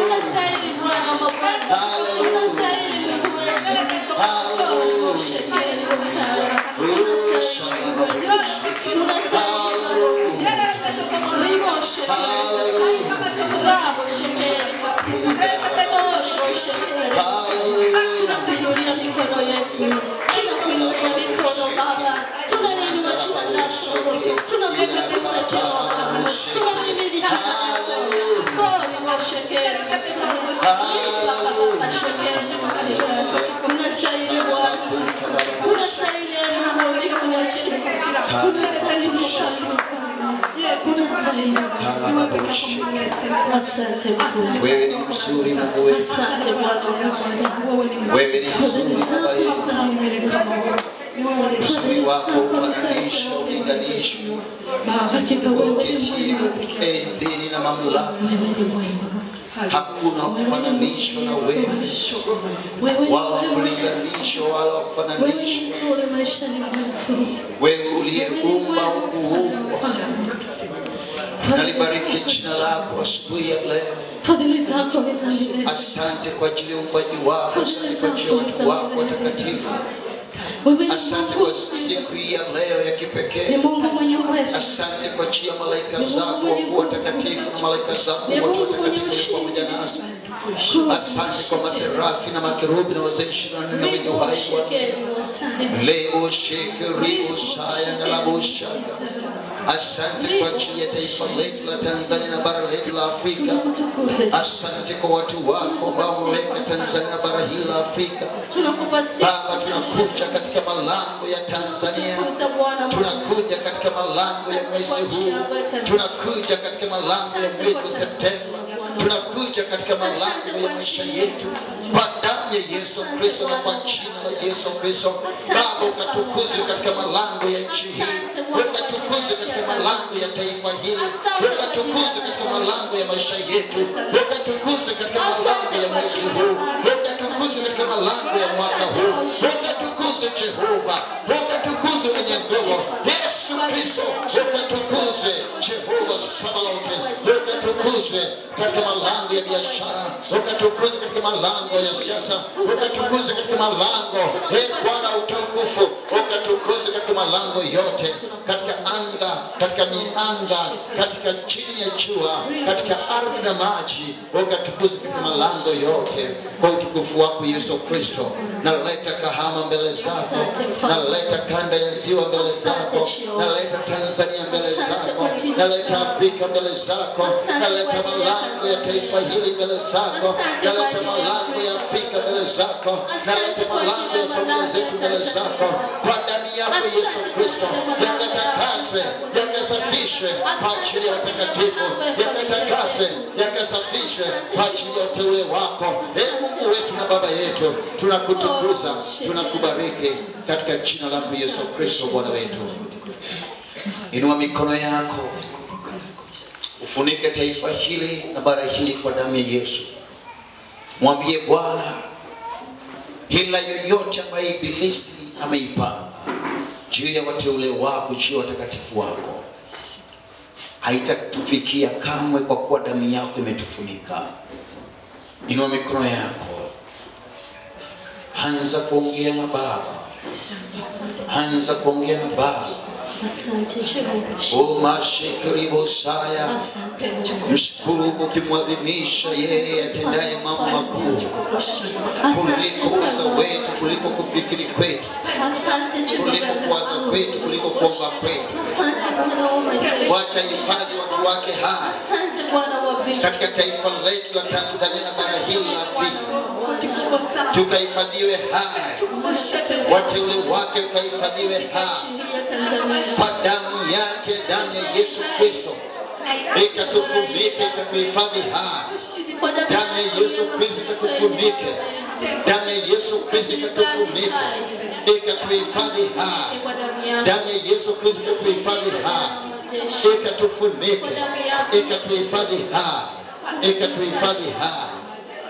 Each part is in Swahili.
unastahili Bwana wa mabwana, unastahili Mungu wetu, unastahili tunakuinulia mikono yetu, tunakuinulia mikono Baba, tunainua jina lako, tunakutukuza Jehova, tunahimidi jina lako, bora washekeri unastahili Bwana, unastahili asante Bwana, wewe ni mzuri Mungu wetu, asante Bwana, wewe ni mzuri Baba yetu, uzuri wako ufananishwe, ulinganishwe, uketie enzini na mamlaka, hakuna kufananishwa na wewe, wala kulinganishwa wala kufananishwa. Wewe uliyeumba ukuumbwa, nalibariki jina lako asubuhi ya leo. Asante kwa ajili ya uumbaji wako, asante kwa ajili ya watu wako watakatifu. Asante kwa siku hii ya leo ya kipekee. Asante kwa ajili ya malaika zako wakuu watakatifu na malaika zako watu watakatifu pamoja nasi. Asante kwa maserafi na makerubi na wazee 24 na wenye uhai leo shekeribu saya na labushaka. Asante kwa ajili ya taifa letu la Tanzania na bara letu la Afrika. Asante kwa watu wako ambao wameweka Tanzania na bara hili la Afrika. Baba, tunakuja katika malango ya Tanzania, tunakuja katika malango ya mwezi huu, tunakuja katika malango ya mwezi Septemba, tunakuja katika malango ya maisha yetu kwa damu ya Yesu Kristo na kwa jina la Yesu Kristo. Baba, ukatukuzwe katika malango ya nchi hii, ukatukuzwe katika malango ya taifa hili, ukatukuzwe katika malango ya maisha yetu, ukatukuzwe katika malango ya mwezi huu, ukatukuzwe katika malango ya mwaka huu, ukatukuzwe Jehova, ukatukuzwe mwenye nguvu Yesu Kristo, ukatukuzwe Jehova Sabaoth, ukatukuzwe katika malango ya biashara, ukatukuzwe katika malango ya siasa, ukatukuzwe katika malango Bwana utukufu, ukatukuzwe katika malango yote, katika anga, katika mianga, katika chini ya jua, katika ardhi na maji, ukatukuzwe katika malango yote kwa utukufu wako Yesu Kristo. Naleta Kahama mbele zako, naleta kanda ya ziwa mbele zako, naleta Tanzania mbele zako, naleta Afrika mbele zako, naleta malango ya taifa hili mbele zako, naleta malango ya Afrika mbele zako, naleta malango ya familia zetu mbele zako. Kwa damu yako Yesu Kristo, yakatakaswe, yakasafishwe kwa ajili ya watakatifu, yakatakaswe, yakasafishwe kwa ajili ya uteule wako. Mungu wetu na Baba yetu, tunakutukuza, tunakubariki katika jina lako Yesu Kristo Bwana wetu. Inua mikono yako, ufunike taifa hili na bara hili kwa damu ya Yesu. Mwambie Bwana, hila yoyote ambayo ibilisi ameipanga juu ya wateule wako, juu ya watakatifu wako, haitatufikia kamwe kwa kuwa damu yako imetufunika. Inua mikono yako, anza kuongea na Baba, anza kuongea na Baba. O mashekeribo saya, mshukuru ukimwadhimisha yeye atendaye mambo makuu kuliko uweza wetu, kuliko kufikiri kwetu, kuliko kuwaza kwetu, kuliko kuomba kwetu. Wacha hifadhi watu wake hai katika taifa letu la Tanzania na bara hili la Afrika, tukahifadhiwe hai, wateule wake ukahifadhiwe hai kwa damu yake, damu ya Yesu Kristo ikatufunike, ikatuhifadhi hai. Damu ya Yesu Kristo ikatufunike, damu ya Yesu Kristo ikatufunike, ikatuhifadhi hai. Damu ya Yesu Kristo ikatuhifadhi hai, ikatufunike, ikatuhifadhi hai, ikatuhifadhi hai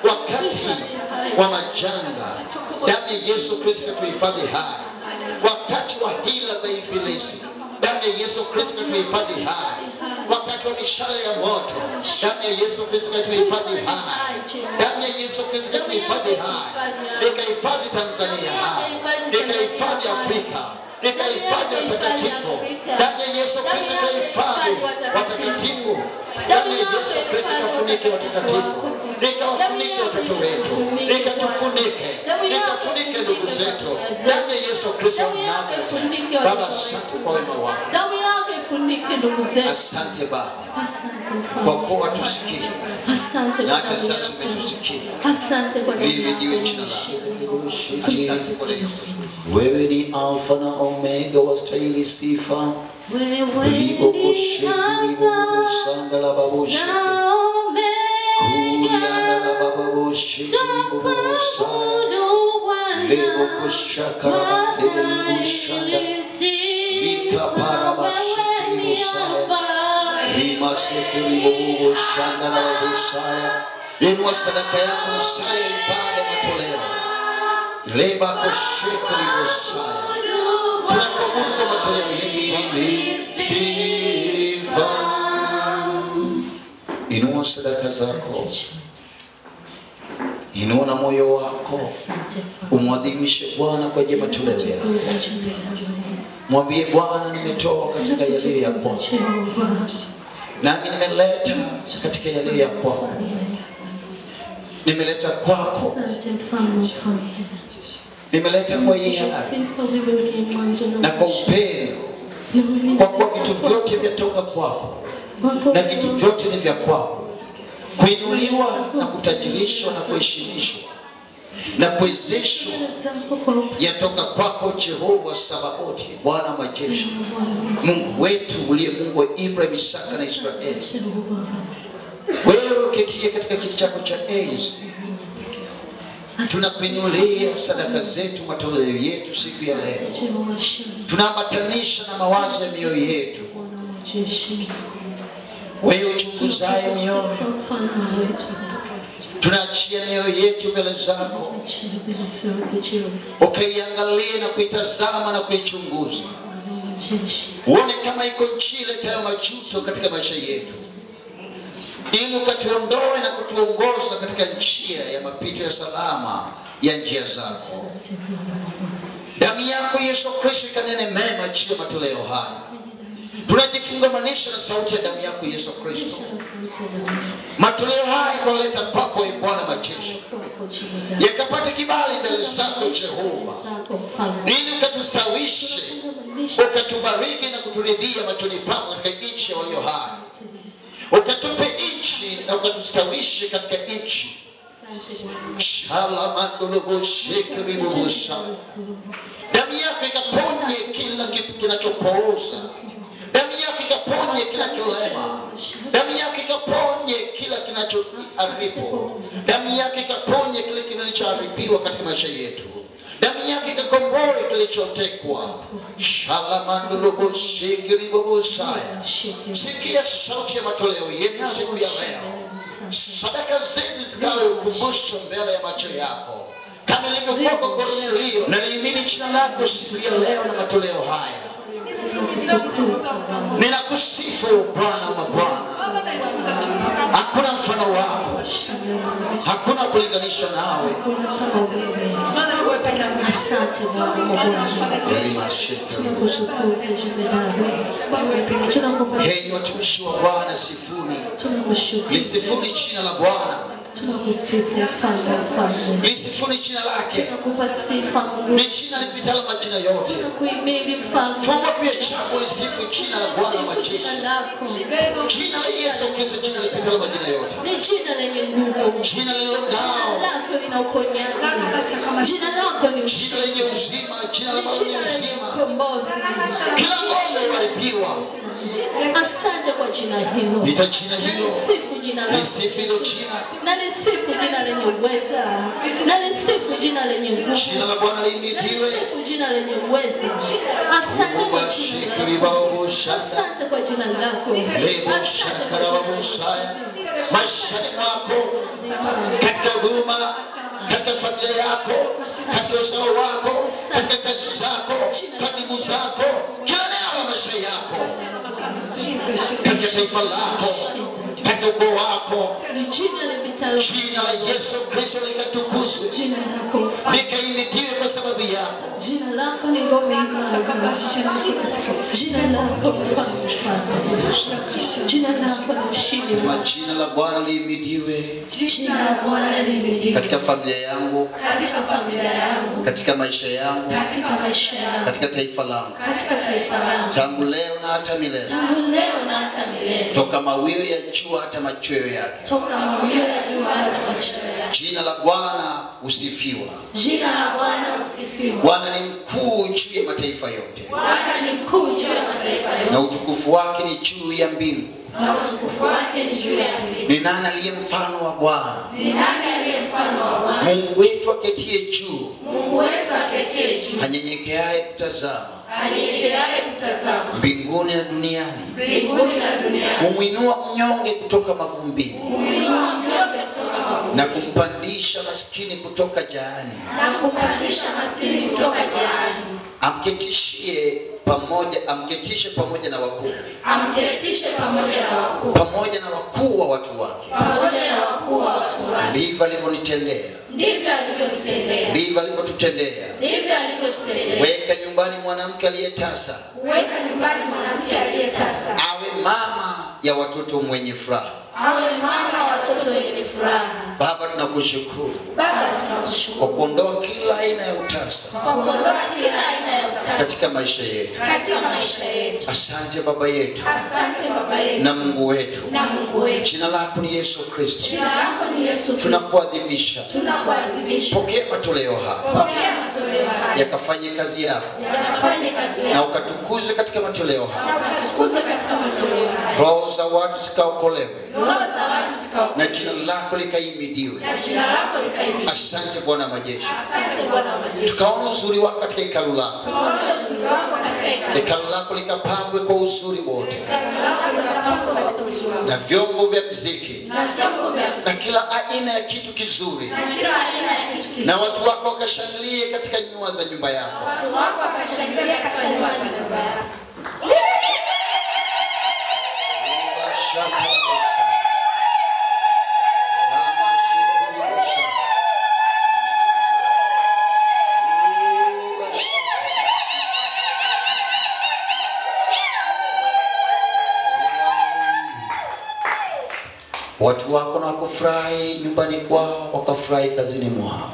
wakati wa majanga. Damu ya Yesu Kristo ikatuhifadhi hai wakati wa hila za ibilisi. Damu ya Yesu Kristo ikatuhifadhi hai wakati wa mishale ya moto. Damu ya Yesu Kristo ikatuhifadhi hai. Damu ya Yesu Kristo ikatuhifadhi hai. Ikahifadhi Tanzania hai. Ikahifadhi Afrika. Ikahifadhi watakatifu. Damu ya Yesu Kristo ikahifadhi watakatifu. Damu ya Yesu Kristo ikafunike watakatifu. Ikawafunike watoto wetu. Ikatufunike. Ikafunike ndugu zetu. Damu ya Yesu Kristo Nazareti. Baba, asante kwa wema wako. Damu yako ifunike ndugu zetu. Asante Baba. Asante kwa kuwa tusikie. Asante na hata sasa umetusikia. Asante kwa Himidiwe jina lako. Asante kwa leo. Wewe ni Alfa na Omega, wastahili sifa. Ulipokushika ulipokusanda la babushi. Kurianda la babushi ulipokusa. Lebo kushaka la babushanda. Lika parabashi uliposaya. Lima seku ulipokushanda la babusaya. Inua sadaka yako msaya ibada matoleo. Leba kushika uliposaya. Tunakuabudu kwa matoleo yetu ili sifa. Inua sadaka zako. Inua na moyo wako. Umwadhimishe Bwana kwa ajili ya matoleo yako. Mwambie Bwana, nimetoa katika yaliyo ya kwako. Nami nimeleta katika yaliyo ya kwako. Nimeleta kwako. Nimeleta kwa hiari na kwa upendo, kwa kuwa vitu vyote vyatoka kwako na vitu vyote ni vya kwako. Kuinuliwa na kutajirishwa na kuheshimishwa na kuwezeshwa yatoka kwako, Jehova Sabaothi, Bwana majeshi, Mungu wetu uliye Mungu wa Ibrahim, Isaka na Israeli. Wewe uketie katika kiti chako cha enzi, tunakuinulia sadaka zetu, matoleo yetu siku ya leo. Tunaambatanisha na mawazo ya mioyo yetu. Wewe uchunguzaye mioyo, tunaachia mioyo yetu mbele zako, ukaiangalie na kuitazama na kuichunguza. Uone kama iko njia iletayo majuto katika maisha yetu, ili ukatuondoe na kutuongoza katika njia ya mapito ya salama ya njia zako. Damu yako Yesu Kristo ikanene mema juu ya matoleo haya. Tunajifungamanisha na sauti ya damu yako Yesu Kristo. Matoleo haya tunaleta kwako, Bwana majeshi, yakapata kibali mbele zako Jehova, ili ukatustawishe, ukatubariki na kuturidhia machoni pako katika nchi ya walio hai. Ukatupe nchi na ukatustawishe katika nchi. Damu yako ikaponye kila kinachopooza. Damu yako ikaponye kila kilema. Damu yako ikaponye kila kinachoharibu. Damu yako ikaponye kile kilichoharibiwa katika maisha yetu. Damu yako ikakomboe kilichotekwa. Sikia sauti ya matoleo yetu siku ya leo. Sadaka zetu zikawe ukumbusho mbele ya macho yako, kama ilivyokuwa kwa Kornelio. Na liimini jina lako siku ya leo na matoleo haya. Ninakusifu Bwana wa Bwana. Hakuna mfano wako, hakuna kulinganisha nawe. Asante Bwana. Heri watumishi wa Bwana, sifuni. Lisifuni jina la Bwana. Lisifuni jina lake. Ni jina lipitalo majina yote. Fungua pia chako lisifu jina la Bwana wa majeshi. Jina la Yesu Kristo, jina lipitalo majina yote. Ni jina lenye nguvu. Jina lililong'aa. Jina lako lina uponyaji. Jina lako ni jina lenye uzima. Jina la Bwana ni uzima. Kila ngome ibarikiwa. Asante kwa jina hilo. Ita jina hilo. Sifu jina lako. Lisifu hilo jina. Na lisifu jina lenye uweza. Na lisifu jina lenye nguvu. Jina la Bwana lihimidiwe. Lisifu jina lenye uweza. Asante kwa jina lako. Asante kwa jina lako. Asante kwa jina lako. Maishani mwako, katika huduma, katika familia yako, katika usawa wako, katika kazi zako, kadimu zako, kila eneo la maisha yako, katika taifa lako, katika ukoo wako. Jina la Yesu Kristo likatukuzwe, likahimidiwe kwa sababu yako. Jina lako ni ngome imara. Jina lako jina lako ni ushindi. Jina la Bwana lihimidiwe. Jina la Bwana lihimidiwe katika familia yangu, katika maisha yangu, katika taifa langu, tangu leo na hata milele. Toka mawio ya jua hata machweo yake. Jina la Bwana usifiwa. Jina la Bwana usifiwa. Bwana ni mkuu juu ya mataifa yote. Bwana ni mkuu juu ya mataifa yote. Na utukufu wake ni juu ya mbingu. Na utukufu wake ni juu ya mbingu. Ni nani aliye mfano wa Bwana? Ni nani aliye mfano wa Bwana? Mungu wetu aketie juu. Mungu wetu aketie juu. Hanyenyekeaye kutazama. Hanyenyekeaye kutazama. Mbinguni na duniani. Mbinguni na duniani. Humwinua mnyonge kutoka mavumbini. Humwinua mnyonge kutoka mavumbini. Na kumpandisha maskini kutoka jahani. Na kumpandisha maskini kutoka jahani. Amketishe pamoja na wakuu. Amketishe pamoja na wakuu. Pamoja na wakuu wa watu wake. Pamoja na wakuu wa watu wake. Ndivyo alivyonitendea. Ndivyo alivyotutendea. Ndivyo alivyotutendea. Ndivyo alivyotutendea. Weka nyumbani mwanamke aliyetasa. Weka nyumbani mwanamke aliyetasa. Awe mama ya watoto mwenye furaha. Awe mama wa watoto wenye furaha. Baba tunakushukuru. Baba tunakushukuru. Kwa kuondoa kila aina ya utasa. Kwa kuondoa kila aina ya utasa. Katika maisha yetu. Katika maisha yetu. Asante Baba yetu. Asante Baba yetu. Na Mungu wetu. Na Mungu wetu. Jina lako ni Yesu Kristo. Jina lako ni Yesu Kristo. Tunakuadhimisha. Tunakuadhimisha. Pokea matoleo haya. Pokea matoleo haya. Yakafanye kazi yako. Yakafanye kazi yako. Na ukatukuzwe katika matoleo haya. Na ukatukuzwe katika matoleo haya. Roho za watu zikaokolewe. Roho za watu zikaokolewe. Na jina lako likahimidiwe. Na jina lako likahimidiwe. Asante Bwana majeshi. Asante Bwana majeshi. Tukaona uzuri wako katika hekalu lako. Tukaona uzuri wako katika hekalu. Hekalu lako likapambwe kwa uzuri wote. Hekalu lako likapambwe katika uzuri wote. Na vyombo vya muziki. Na vyombo vya muziki. Na kila aina ya kitu kizuri. Na kila aina ya kitu kizuri. Na watu wako wakashangilie katika nyua za nyumba yako. Watu wako wakashangilia katika nyua za nyumba yako. Watu wako na wakufurahi nyumbani kwao, wakafurahi kazini mwao.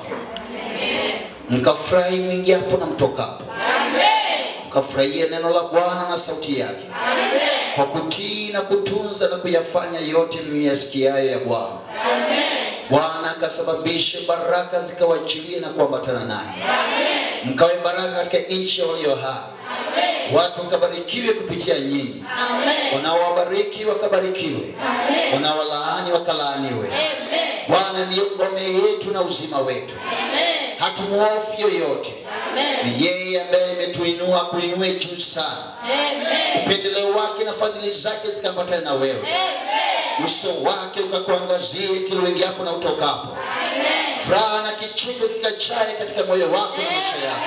Mkafurahi mwingiapo na mtokapo. Mkafurahia neno la Bwana na sauti yake. Kwa kutii na kutunza na kuyafanya yote mliyasikiayo ya Bwana. Bwana akasababisha baraka zikawachilie na kuambatana naye. Mkawe baraka katika nchi ya walio hai. Watu wakabarikiwe kupitia nyinyi. Wanaowabariki wakabarikiwe. Wanaowalaani wakalaaniwe. Bwana ndiyo ngome yetu na uzima wetu. Hatumuofu yoyote. Ni yeye ambaye ametuinua kuinue juu sana. Upendeleo wake na fadhili zake zikaambatana na wewe. Uso wake ukakuangazie kila uingiapo na utokapo. Furaha na kicheko kikachae katika moyo wako na maisha yako.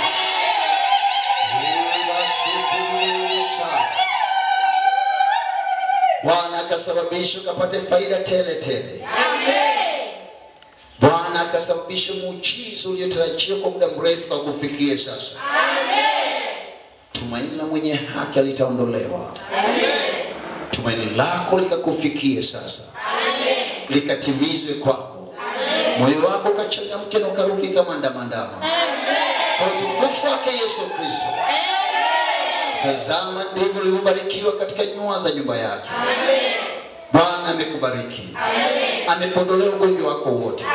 Bwana akasababisha ukapate faida tele tele. Bwana akasababisha muujiza uliotarajiwa kwa muda mrefu kukufikie sasa. Tumaini la mwenye haki litaondolewa. Tumaini lako likakufikie sasa. Likatimizwe kwako. Moyo wako ukachangamke na ukaruki kama ndama. Kwa utukufu wake Yesu Kristo. Tazama ndivyo ulivyobarikiwa katika nyua za nyumba yake. Bwana amekubariki. Amepondolea ugonjwa wako wote.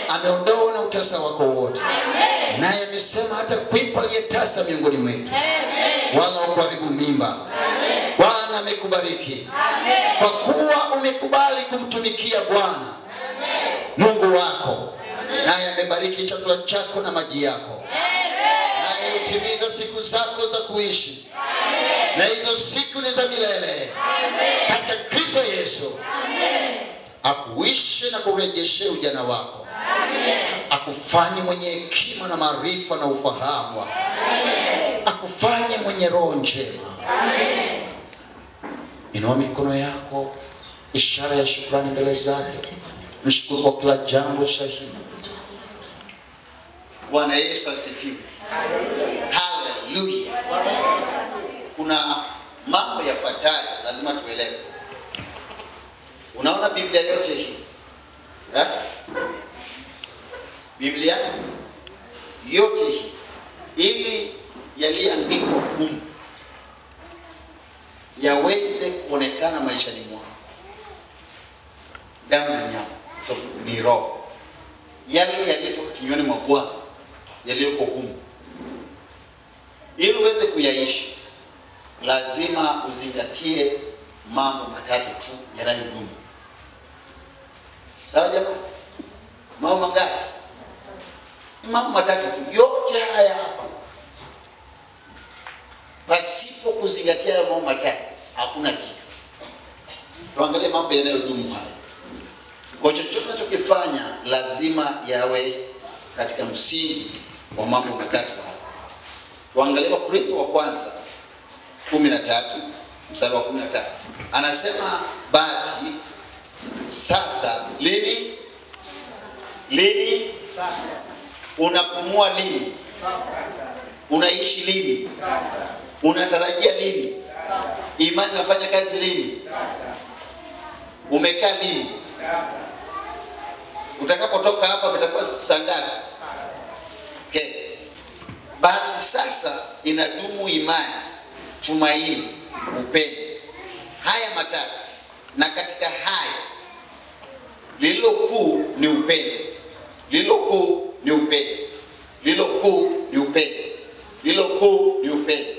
Ameondoa na utasa wako wote. Naye amesema hata kwipa aliyetasa miongoni mwetu. Wala ukuharibu mimba. Bwana amekubariki. Kwa kuwa umekubali kumtumikia Bwana Mungu wako. Naye amebariki chakula chako na maji yako. Naye utimiza siku zako za kuishi. Na hizo siku ni za milele. Katika Kristo Yesu. Akuishe na kurejeshe ujana wako. Akufanye mwenye hekima na maarifa na ufahamu wako. Akufanye mwenye roho njema. Inua mikono yako, ishara ya shukrani mbele zake. Mshukuru kwa kila jambo sahihi. Bwana Yesu asifiwe. Haleluya. Kuna mambo yafuatayo lazima tuelewe. Unaona Biblia yote hii? Biblia yote hii ili yaliandikwa humu yaweze kuonekana maishani mwako. Damu na nyama, so ni roho. Yale yaliyotoka kinywani mwa Bwana yaliyoko humu, ili uweze kuyaishi, lazima uzingatie mambo matatu tu yanayodumu. Sawa jamani? Mambo mangapi? Ni mambo matatu tu. Yote haya hapa, pasipo kuzingatia mambo matatu hakuna kitu. Tuangalie mambo yanayodumu haya. Kwa chochote tunachokifanya lazima yawe katika msingi wa mambo matatu haya. Tuangalie Wakorintho wa kwanza 13 mstari wa 13. Anasema basi sasa lini unapumua lini? Unaishi lini? Unatarajia lini? Imani inafanya kazi lini? Umekaa lini? Utakapotoka hapa itakuwa saa ngapi? Okay. Basi sasa inadumu imani, tumaini, upendo. Haya matatu. Na katika haya lililo kuu ni upendo. Lililo kuu ni upendo. Lililo kuu ni upendo. Lililo kuu ni upendo.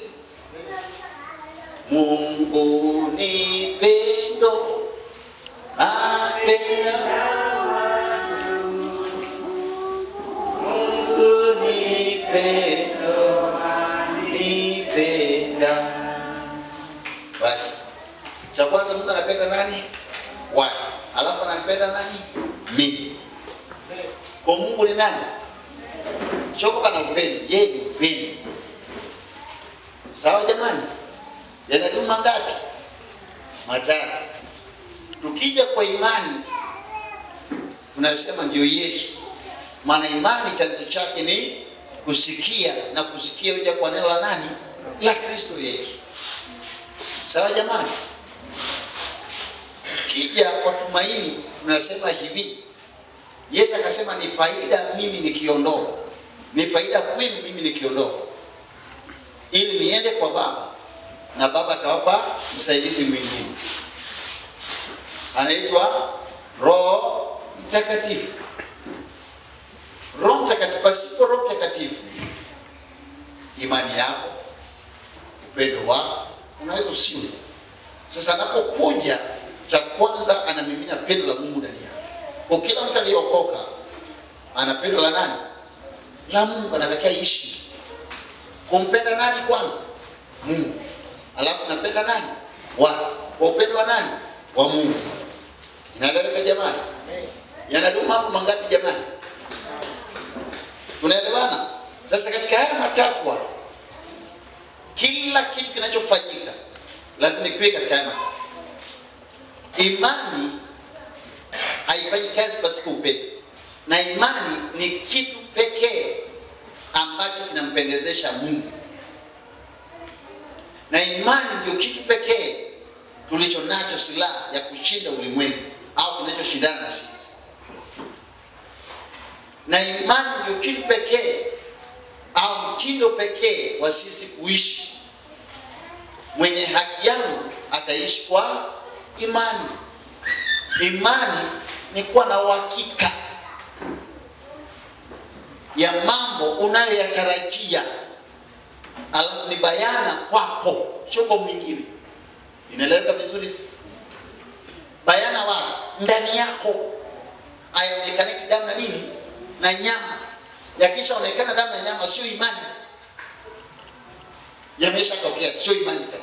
Mungu ni pendo, apenda. Mungu ni pendo, nipenda. Basi cha kwanza, Mungu anapenda nani? Watu. Alafu anapenda nani? Mimi. Kwa Mungu ni nani? Choko pana upendo, yeye ni upendo. Sawa jamani? Yanadumu mangapi? Matatu. Tukija kwa imani tunasema ndio Yesu. Maana imani chanzo chake ni kusikia, na kusikia huja kwa neno la nani? La Kristo Yesu. Sawa jamani? Kija kwa tumaini tunasema hivi. Yesu akasema ni faida mimi nikiondoka. Ni faida kwenu mimi nikiondoka, ili niende kwa Baba, na Baba atawapa msaidizi mwingine. Anaitwa Roho Mtakatifu. Roho Mtakatifu, pasipo Roho Mtakatifu, imani yako, upendo wako unaweza usiwe. Sasa anapokuja, cha kwanza anamimina pendo la Mungu ndani yako. Kwa kila mtu aliyeokoka ana pendo la nani? La Mungu. Anatakiwa ishi kumpenda nani kwanza? Mungu. Alafu napenda nani? Watu. Kwa upendo wa nani? Wa Mungu. Inaeleweka jamani? Yanadumu mambo mangapi jamani? Tunaelewana? Sasa katika haya matatu haya, kila kitu kinachofanyika lazima kiwe katika haya matatu. Imani haifanyi kazi pasipo upendo. Na imani ni kitu pekee ambacho kinampendezesha Mungu. Na imani ndio kitu pekee tulicho nacho silaha ya kushinda ulimwengu, au kinachoshindana na sisi. Na imani ndio kitu pekee au mtindo pekee wa sisi kuishi. Mwenye haki yangu ataishi kwa imani. Imani ni kuwa na uhakika ya mambo unayoyatarajia, alafu ni bayana kwako, sio kwa mwingine. Inaeleweka vizuri? Bayana wako ndani yako, haionekane damu na nini na nyama. Yakishaonekana damu na nyama, sio imani. Yameshatokea, sio imani tena.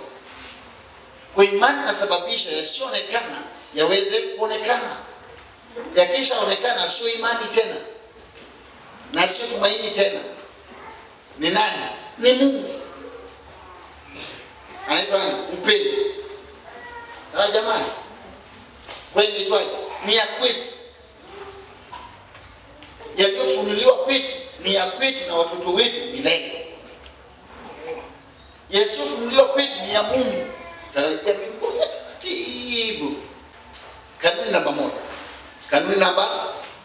Kwa imani nasababisha yasionekana yaweze kuonekana. Yakishaonekana, sio imani tena, na sio tumaini tena. Ni nani? Ni Mungu. Anaitwa nani? Upendo. Sawa jamani? Kweli itwaje? Ni ya kwetu. Yaliyofunuliwa kwetu ni ya kwetu na watoto wetu milele. Yasiyofunuliwa kwetu ni ya Mungu. Tarajia mbinguni taratibu. Kanuni namba 1. Kanuni namba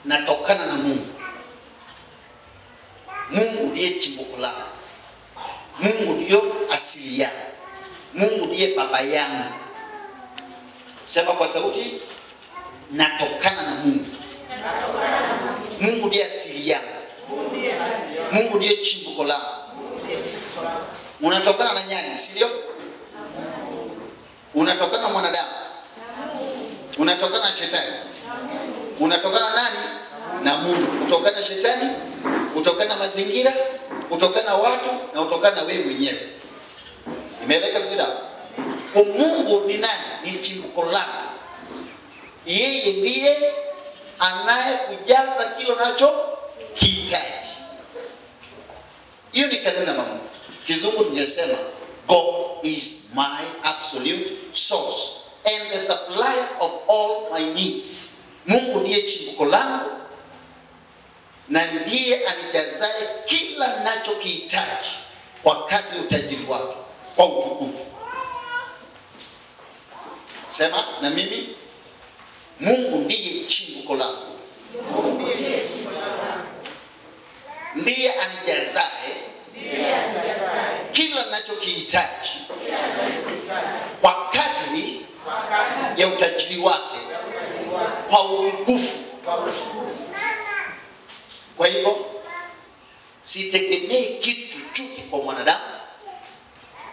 natokana na Mungu. Mungu ndiye chimbuko langu. Mungu ndiyo asili yangu. Mungu ndiye baba yangu. Sema kwa sauti, natokana na Mungu. Mungu ndiye asili yangu. Mungu ndiye chimbuko langu. Unatokana na nani? Si ndio? Unatokana na mwanadamu. Unatokana na shetani. Unatokana na nani? Na Mungu. Kutokana na shetani, kutokana na mazingira, kutokana na watu na kutokana na wewe mwenyewe. Imeeleka vizuri? Kwa Mungu ni nani? Ni chimbuko lako. Yeye ndiye anayekujaza kile unacho kihitaji. Hiyo ni kanuni namba 1. Kizungu tungesema God is my absolute source and the supplier of all my needs. Mungu ndiye chimbuko langu na ndiye anijazaye kila ninachokihitaji kwa kadri utajiri wake kwa utukufu. Sema na mimi, Mungu ndiye chimbuko langu. Ndiye anijazaye kila ninachokihitaji kwa kadri ya utajiri wake kwa utukufu. Kwa hivyo sitegemei kitu chochote kwa mwanadamu,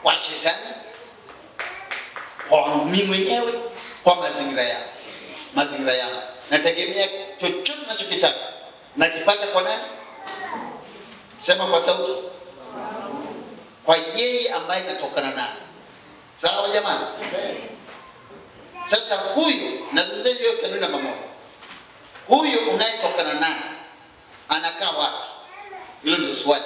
kwa shetani, kwa mimi mwenyewe, kwa mazingira yangu. Nategemea chochote ninachokitaka nakipata kwa nani? Sema kwa sauti, kwa yeye ambaye natokana naye. Sawa jamani? Sasa huyu, nazungumzia hiyo kanuni namba 1. Huyu unayetokana naye anakaa wapi? Hilo ndio swali.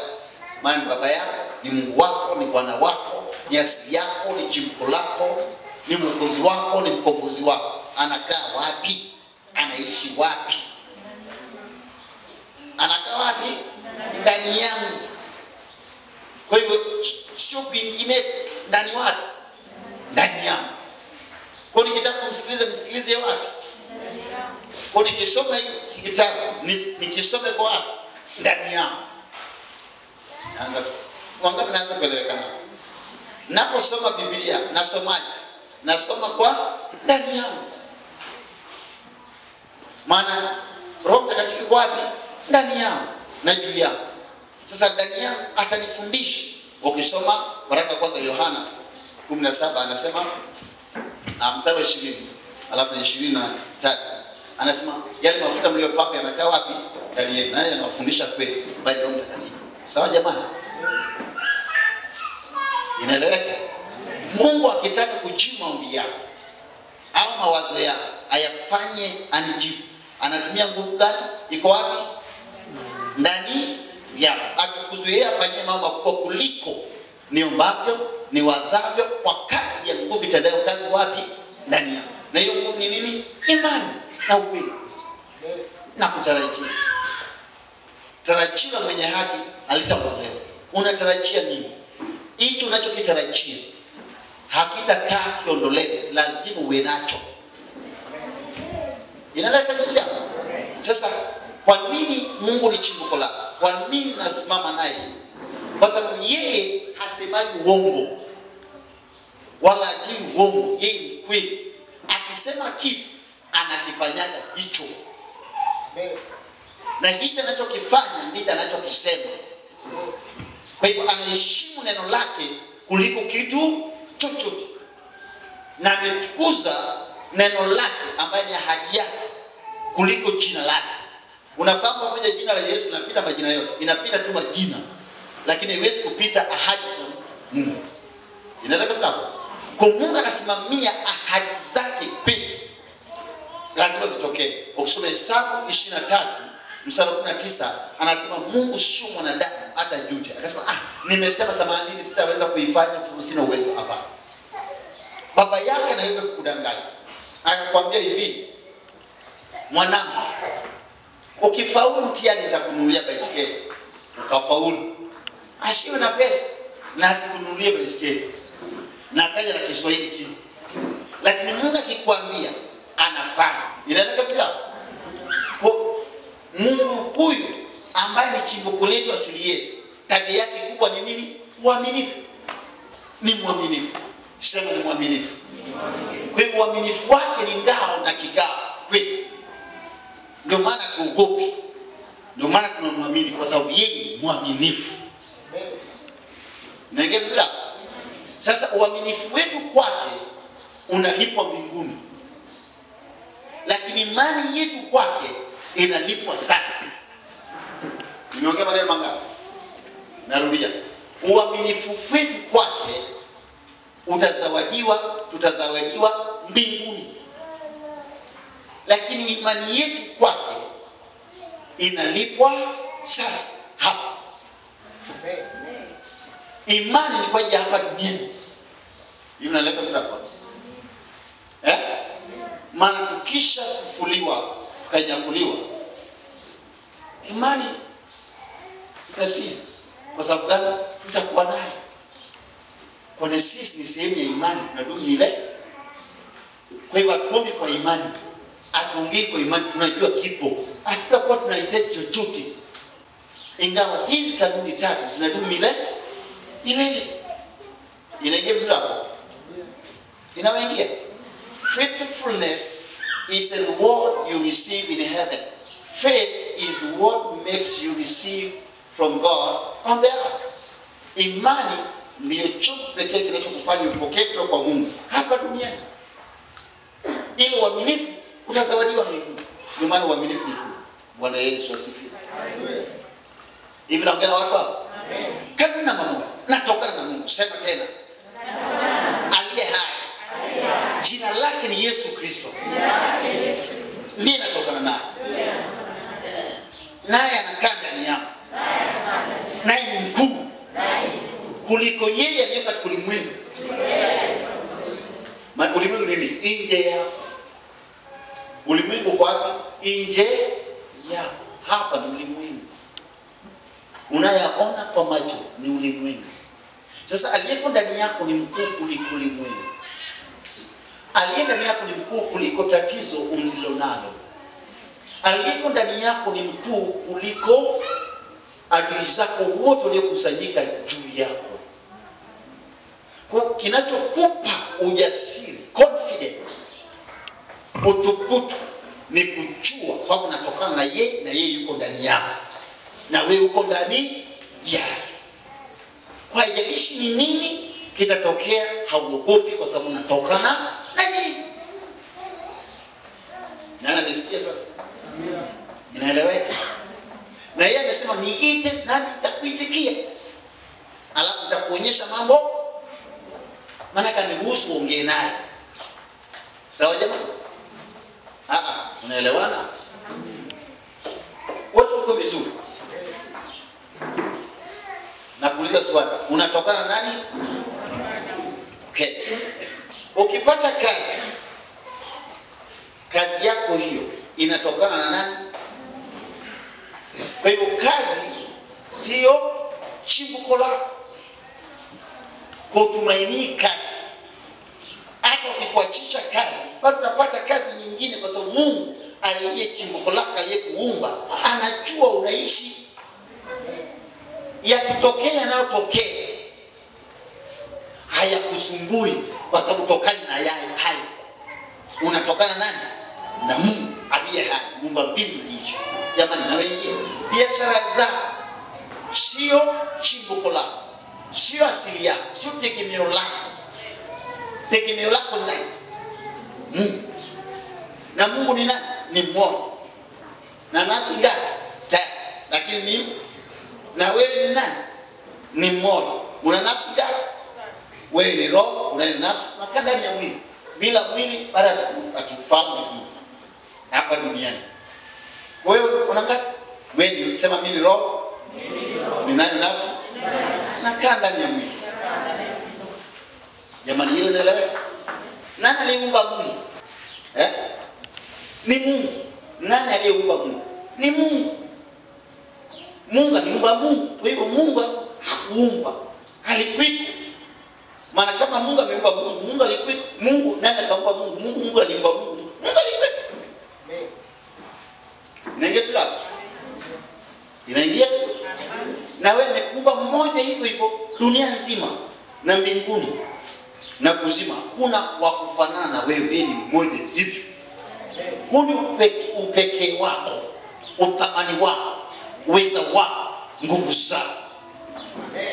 Maana ni baba yako, ni Mungu wako, ni Bwana wako, ni asili yako, ni chimbuko lako, ni mwokozi wako, ni mkombozi wako. Anakaa wapi? Anaishi wapi? Anakaa wapi? Ndani yangu. Kwa hivyo sio kwingine. Ndani wapi? Ndani yangu. Kwa nikitaka kumsikiliza nisikilize wapi? Kwa nikisoma hiki kitabu nikisome kwa wapi? Ndani yangu. Naanza kueleweka na. Naposoma Biblia nasomaje? Nasoma kwa ndani yangu. Maana Roho Mtakatifu kwa wapi? Ndani yangu na juu yangu. Sasa ndani yangu atanifundisha. Ukisoma waraka kwanza Yohana 17 anasema mstari wa 20 alafu 23 anasema yale mafuta mliyopaka yanakaa wapi? Ndani yenu. Naye anawafundisha kweli by Roho Mtakatifu. Sawa jamani? Inaeleweka? Mungu akitaka kujibu maombi yako au mawazo yako ayafanye anijibu, anatumia nguvu gani? Iko wapi? Ndani yako. Atukuzwe yeye afanye mambo makubwa kuliko niombavyo, niwazavyo, kwa kadri ya nguvu itendayo kazi wapi? Ndani yako. Na hiyo nguvu ni nini? Imani na upendo na kutarajia. Tarajia mwenye haki alishaokolewa. Unatarajia nini? Hicho unachokitarajia hakitakaa kiondolewe, lazima uwe nacho. Inaeleweka vizuri hapo? Sasa kwa nini Mungu ni chimbuko lako? Kwa nini nasimama naye? Kwa sababu yeye hasemaji uongo wala hajui uongo. Yeye ni kweli. Akisema kitu anakifanyaga hicho. Na hicho anachokifanya ndicho anachokisema. Kwa hivyo anaheshimu neno lake kuliko kitu chochote. Na ametukuza neno lake ambaye ni ahadi yake kuliko jina lake. Unafahamu pamoja jina la Yesu linapita majina yote. Inapita tu majina. Lakini haiwezi kupita ahadi za Mungu. Inaeleweka hapo? Kwa Mungu anasimamia ahadi zake kwetu. Lazima zitokee. Ukisoma Hesabu 23 mstari wa 19 anasema Mungu sio mwanadamu hata jute. Akasema nimesema samahani sitaweza kuifanya kwa sababu sina uwezo hapa. Baba yake anaweza kukudanganya. akakwambia hivi, mwanangu, ukifaulu mtihani nitakununulia baisikeli. Ukafaulu, asiwe na pesa na asikununulie baisikeli, na kaja na Kiswahili kingi. Lakini Mungu akikwambia anafanya, inaeleka bila. Kwa Mungu huyu ambaye ni chimbuko letu, asili yetu, tabia yake kubwa ni nini? Uaminifu. Ni mwaminifu. Sema ni mwaminifu. Kwa hivyo uaminifu wake ni ngao na kigao kwetu. Ndio maana tuogopi. Ndio maana tunamwamini, kwa sababu yeye ni mwaminifu. Naingia vizuri hapo? Sasa uaminifu wetu kwake unalipwa mbinguni. Lakini imani yetu kwake inalipwa sasa. Nimeongea maneno mangapi? Narudia. Uaminifu wetu kwake tutazawadiwa mbinguni. Lakini imani yetu kwake inalipwa sasa hapa. Imani ni kwa ajili hapa duniani. Hiyo inaleta vile kwa. Maana tukisha fufuliwa, tukanyakuliwa, imani itasisi. Kwa sababu gani? Tutakuwa naye. Kwa sisi ni sehemu ya imani, tunadumu milele. Kwa hivyo hatuombi kwa imani, hatuongei kwa imani, tunajua kipo. Hatutakuwa tunahitaji chochote. Ingawa hizi kanuni tatu zinadumu milele. Inaingia vizuri hapo? Inawaingia. Faithfulness is the reward you receive in heaven. Faith is what makes you receive from God on the earth. Imani ndiyo chombo pekee kinachokufanya upokee kutoka kwa Mungu hapa duniani. Ili uaminifu utazawadiwa mbinguni. Ndio maana uaminifu ni tu. Bwana Yesu asifiwe. Amen. Hivi naongea na watu hapo? Amen. Kanuni namba moja, natokana na Mungu. Sema tena. Aliye hai. Jina lake ni Yesu Kristo. Ndiye natokana naye. Naye anakaa ndani yangu. Naye ni mkuu kuliko yeye aliye katika ulimwengu. Ulimwengu ni nini? Nje yako. Ulimwengu kwa wapi? Nje yako. Hapa ni ulimwengu. Unayaona kwa macho ni ulimwengu. Sasa aliyeko ndani yako ni mkuu kuliko ulimwengu. Aliye ndani yako ni mkuu kuliko tatizo ulilonalo. Aliyeko ndani yako ni mkuu kuliko adui zako wote waliokusanyika juu yako. Kwa kinachokupa ujasiri, confidence, uthubutu ni kujua kwamba unatokana na yeye yuko ndani yako. Na wewe uko ndani yake. Kwa haijalishi ni nini kitatokea, hauogopi kwa sababu unatokana na yeye. Nani amesikia sasa? Inaeleweka? Na yeye amesema niite nami nitakuitikia. Alafu nitakuonyesha mambo. Maana kaniruhusu uongee naye. Sawa jamani? Unaelewana? Wote tuko vizuri. Nakuuliza swali, unatokana na nani? Okay. Ukipata kazi yako hiyo inatokana na nani? Kwa hivyo kazi sio chimbuko lako. Kutumaini kazi. Hata ukikuachisha kazi, bado utapata kazi nyingine, kwa sababu Mungu aliye chimbuko lako, aliyekuumba, anajua unaishi. Yakitokea yanayotokea hayakusumbui, kwa sababu tokani na yeye hai. Unatokana nani? Na Mungu aliye hai, Muumba mbingu na nchi. Jamani, na wengine biashara zako sio chimbuko lako, sio asili yako, sio tegemeo lako. Tegemeo lako ni nani? Mungu. Na Mungu ni nani? Ni mmoja. Na nafsi ngapi? Tatu. Lakini ni na wewe ni nani? Ni mmoja. Una nafsi ngapi? Wewe ni roho, unayo nafsi, na ndani ya mwili. Bila mwili bado hatufahamu vizuri hapa duniani. Wewe una ngapi? Wewe ni sema mimi ni roho, ninayo nafsi, na ndani ya mwili. Jamani, hilo naelewa. Nani aliumba Mungu? Ni Mungu. Nani aliyeumba Mungu? Ni Mungu. Mungu aliumba Mungu. Kwa hivyo Mungu hakuumba, alikuwepo. Maana kama Mungu ameumba Mungu, Mungu alikuwepo. Mungu nani akaumba Mungu? Mungu aliumba Mungu. Mungu alikuwepo. Inaingia tu hapo. Inaingia tu. Na wewe umekuumba mmoja hivyo hivyo dunia nzima na mbinguni na kuzima. Hakuna wa kufanana na wewe, ni mmoja hivyo. Huni upekee wako, uthamani wako, uweza wako, nguvu zako.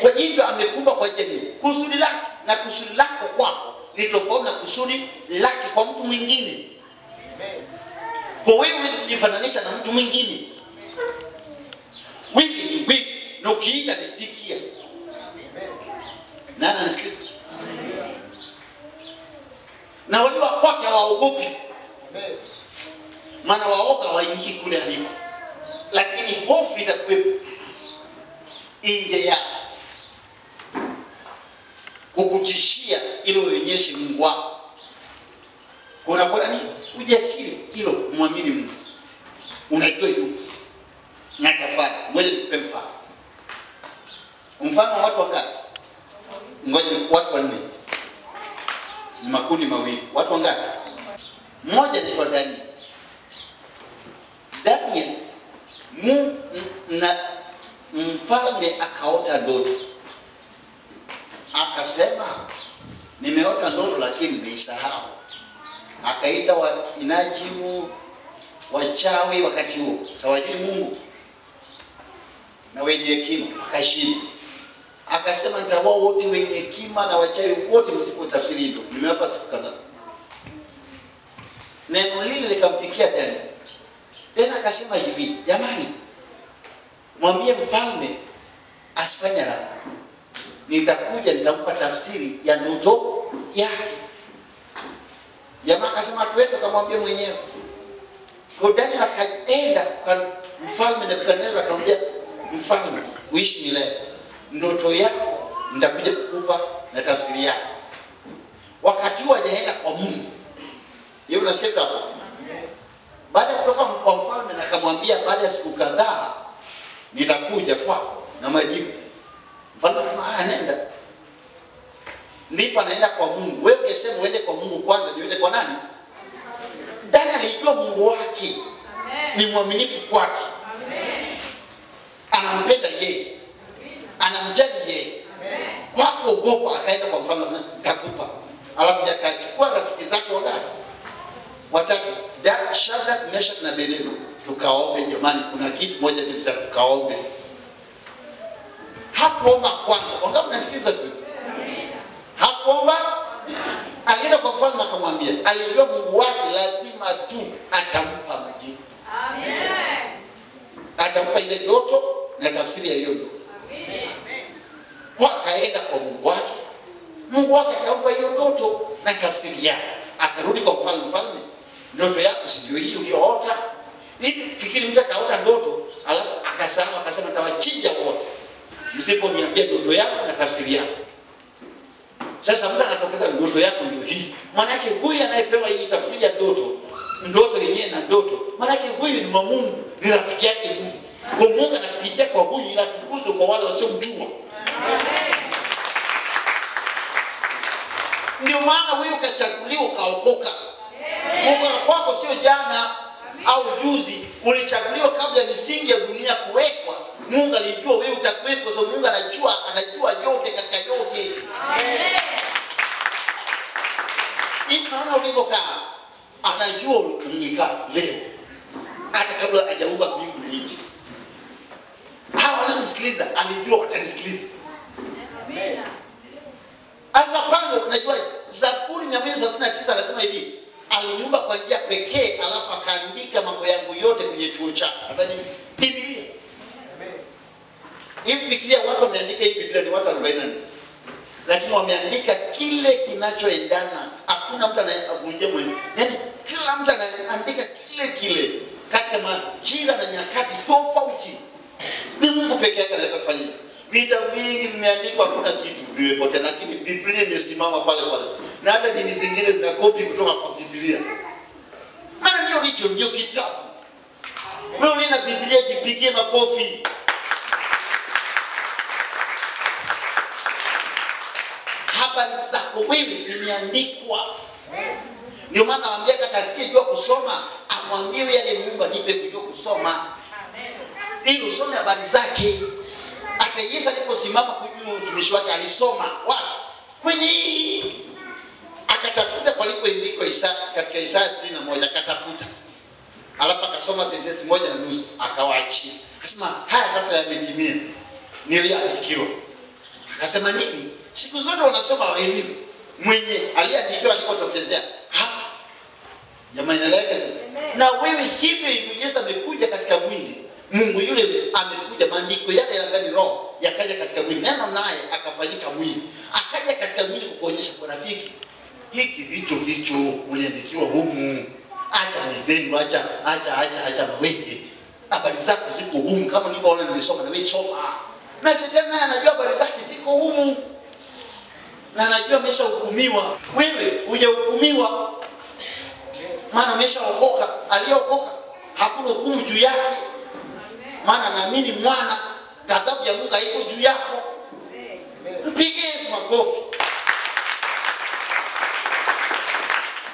Kwa hivyo amekuumba kwa jamii. Kusudi lake na kusudi lako kwako ni tofauti na kusudi lake kwa mtu mwingine. Kwa wewe huwezi kujifananisha na mtu mwingine. Wewe ni wewe, na ukiita nitikia. Nani anasikiza? Na wale wa kwake hawaogopi. Maana waoga waingii kule aliko. Lakini hofu itakuwepo nje ya kukutishia ili uonyeshe Mungu wako. Kuna kwa nini? Ujasiri hilo muamini Mungu. Unajua yupo. Na kafara. Ngoja nikupe mfano. Mfano wa watu wangapi? Ngoja watu wanne. Ni makundi mawili. Watu wangapi? Mmoja anaitwa Daniel. Daniel na mfalme akaota ndoto. Akasema nimeota ndoto lakini nimeisahau. Akaita inajimu wachawi wakati huo. Sawajui Mungu na wenye hekima, akashinda. Akasema nitawao wote wenye hekima na wachawi wote msipotafsiri ndoto. Nimewapa siku kadhaa. Neno lile likamfikia Daniel. Tena akasema hivi, jamani, mwambie mfalme asifanye haraka. Nitakuja nitampa tafsiri ya ndoto yake. Jamaa akasema tuende kumwambia mwenyewe. Kwa Daniel akaenda kwa mfalme Nebukadneza akamwambia, mfalme, uishi milele. Ndoto yako nitakuja kukupa na tafsiri yake. Wakati hajaenda kwa Mungu. Yeye unasikia hapo? Baada ya kutoka kwa mfalme na akamwambia baada ya siku kadhaa nitakuja kwako na majibu. Mfalme akasema nenda. Ndipo anaenda kwa Mungu. Wewe ungesema uende kwa Mungu kwanza, ndio uende kwa nani? Daniel alijua Mungu wake. Amen. Ni mwaminifu kwake. Amen. Anampenda yeye. Anamjali yeye. Amen. Kwa kuogopa akaenda kwa mfalme nitakupa. Alafu akachukua rafiki zake wangapi? Watatu. Shadrach, Meshach na Abednego. Tukaombe jamani, kuna kitu moja mbili tatu, tukaombe sasa. Hakuomba kwanza. Wangapi mnasikiliza tu? Hakuomba. Alienda kwa mfalme akamwambia, alijua Mungu wake lazima tu atampa majibu. Amen. Atampa ile ndoto na tafsiri ya hiyo ndoto. Amen. Kwa kaenda kwa Mungu wake. Mungu wake akampa hiyo ndoto na tafsiri yake. Akarudi kwa mfalme, mfalme, ndoto yako si ndio hii uliyoota? Hivi fikiri mtu akaota ndoto, alafu akasema nitawachinja wote msiponiambia ndoto yako na tafsiri yako. Sasa mtu anatokeza ndoto yako ndio hii. Maana yake huyu anayepewa hii tafsiri ya ndoto yenyewe na ndoto, maana yake huyu ni Mungu, ni rafiki yake Mungu. Kwa Mungu anapitia kwa huyu ila tukuzwe kwa wale wasiomjua. Amen. Ndio maana wewe ukachaguliwa ukaokoka. Mungu kwako sio jana au juzi, ulichaguliwa kabla ya misingi ya dunia kuwekwa. Mungu alijua wewe utakuwepo, so Mungu anajua yote katika yote. Amen. Hivi naona ulivyokaa, anajua ulikaa leo. Hata kabla hajaumba mbingu na nchi. Hawa wananisikiliza, alijua watanisikiliza. Amen. Alipanga unajua Zaburi 139 anasema hivi, aliniumba kwa njia pekee alafu akaandika mambo yangu yote kwenye chuo chake. Nadhani Biblia. Amen. Hivi fikiria watu wameandika hii Biblia ni watu 44. Lakini wameandika kile kinachoendana. Hakuna mtu anayevunja moyo. Yaani kila mtu anaandika kile katika majira na nyakati tofauti. Ni Mungu pekee yake anaweza kufanya hivyo. Vita vingi vimeandikwa, hakuna kitu vimepotea, lakini Biblia imesimama pale pale. Na hata dini zingine zinakopi kutoka kwa Biblia. Maana ndio hicho ndio kitabu. Wewe una Biblia, jipigie makofi. Habari zako wewe zimeandikwa. Ndio maana naambia kata asiyejua kusoma amwambie yale Mungu anipe kujua kusoma. Ili usome habari zake. Hata Yesu aliposimama kujua utumishi wake alisoma. Wapi? Kwenye hii. Akatafuta palipoandikwa katika Isaya 61 akatafuta. Alafu akasoma sentensi moja na nusu akawaachia. Akasema haya sasa yametimia. Niliandikiwa. Akasema nini? Siku zote wanasoma waelewi. Mwenye aliandikiwa alipotokezea. Jamani naeleweka? Na wewe hivyo hivyo Yesu amekuja katika mwili. Mungu yule amekuja, maandiko yale yale ni roho yakaja katika mwili. Neno naye akafanyika mwili. Akaja katika mwili kukuonyesha kwa rafiki. Hiki ndicho hicho uliandikiwa humu. Acha mizengo, acha mawenge. Habari zako ziko humu kama nilivyoona nimesoma na wewe soma. Na shetani naye anajua habari zake ziko humu. Na anajua ameshahukumiwa. Wewe hujahukumiwa. Maana ameshaokoka, aliokoka. Hakuna hukumu juu yake. Maana naamini mwana, ghadhabu ya Mungu haiko juu yako. Mpigie Yesu makofi.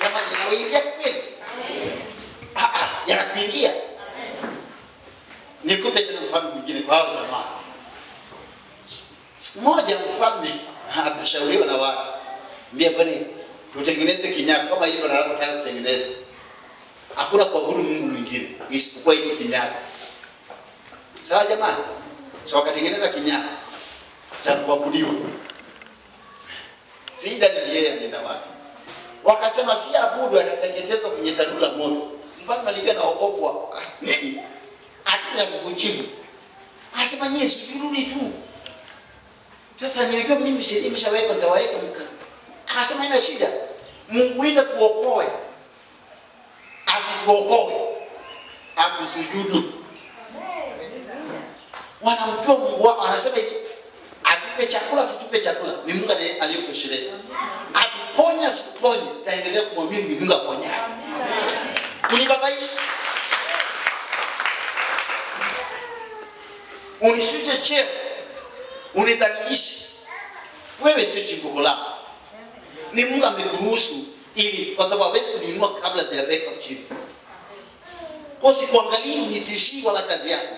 Jamani nawaingia kweli? Yanakuingia. Nikupe tena mfano mwingine kwa hao jamaa. Siku moja mfalme akashauriwa na watu. Mbia bwana tutengeneze kinyago kama hivyo tunataka kutengeneza. Hakuna kuabudu Mungu mwingine isipokuwa hiki kinyago. Sawa jamani? So wakatengeneza kinyago cha kuabudiwa. Sida ni yeye anaenda wapi? Wakasema si abudu, atateketezwa kwenye tanuru la moto. Mfalme alikuwa anaogopwa. Nini? Hata kukujibu. Asema nyie sijuruni tu. Sasa nilijua mimi sheria imeshaweka nitawaweka mka. Akasema ina shida. Mungu ita tuokoe. Asituokoe. Akusujudu. Wanamjua Mungu wao, anasema hivi, atupe chakula situpe chakula, ni Mungu aliyetosheleza. Atuponya situponye, taendelea kumwamini ni Mungu aponyaye. Unibadaishi. Unishushe cheo. Unidhalilishe. Wewe sio chimbuko lako. Ni Mungu amekuruhusu ili kwa sababu hawezi kuninua kabla hajaweka chini. Kwa sikuangalia unitishii wala kazi yako.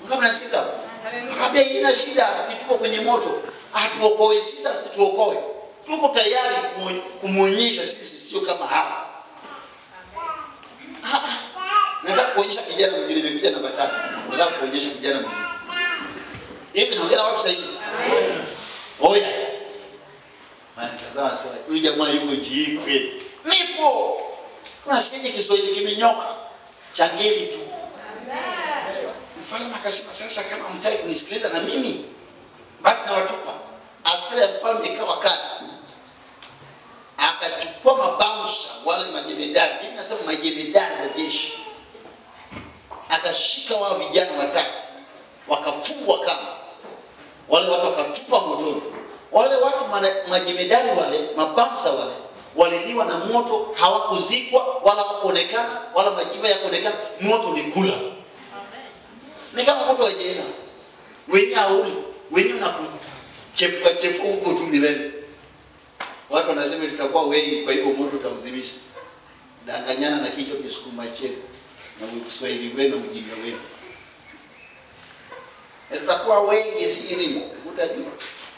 Mungu anasikia. Akambia ina shida tukitupa kwenye moto, atuokoe sisi situokoe. Tuko tayari kumuonyesha sisi sio kama hapa. Nataka kuonyesha kijana mwingine nimekuja namba 3. Nataka kuonyesha kijana mwingine. Hivi naongea na watu sasa hivi. Oya. Maana tazama sasa huyu jamaa yuko nchi kweli. Nipo. Tunasikia Kiswahili kimenyoka. Changeli tu. Mfalme akasema sasa kama mtaki kunisikiliza na mimi basi na watupa. Asira ya mfalme ikawa kali. Akachukua mabausha wale majemedari. Mimi nasema majemedari wa jeshi. Akashika wao vijana 3. Wakafungwa kama. Wale watu wakatupa motoni. Wale watu majemedari wale, mabausha wale waliliwa na moto, hawakuzikwa wala hawakuonekana wala majiva yakuonekana, moto ulikula. Ni kama moto wa jehanamu. Wenye hauli, wenye unakuchefuka huko tu milele. Watu wanasema tutakuwa wengi kwa hivyo moto utauzimisha. Danganyana na kichwa kisukuma cheko na Kiswahili wenu mjinga wenu. Tutakuwa wengi si nini? Utajua.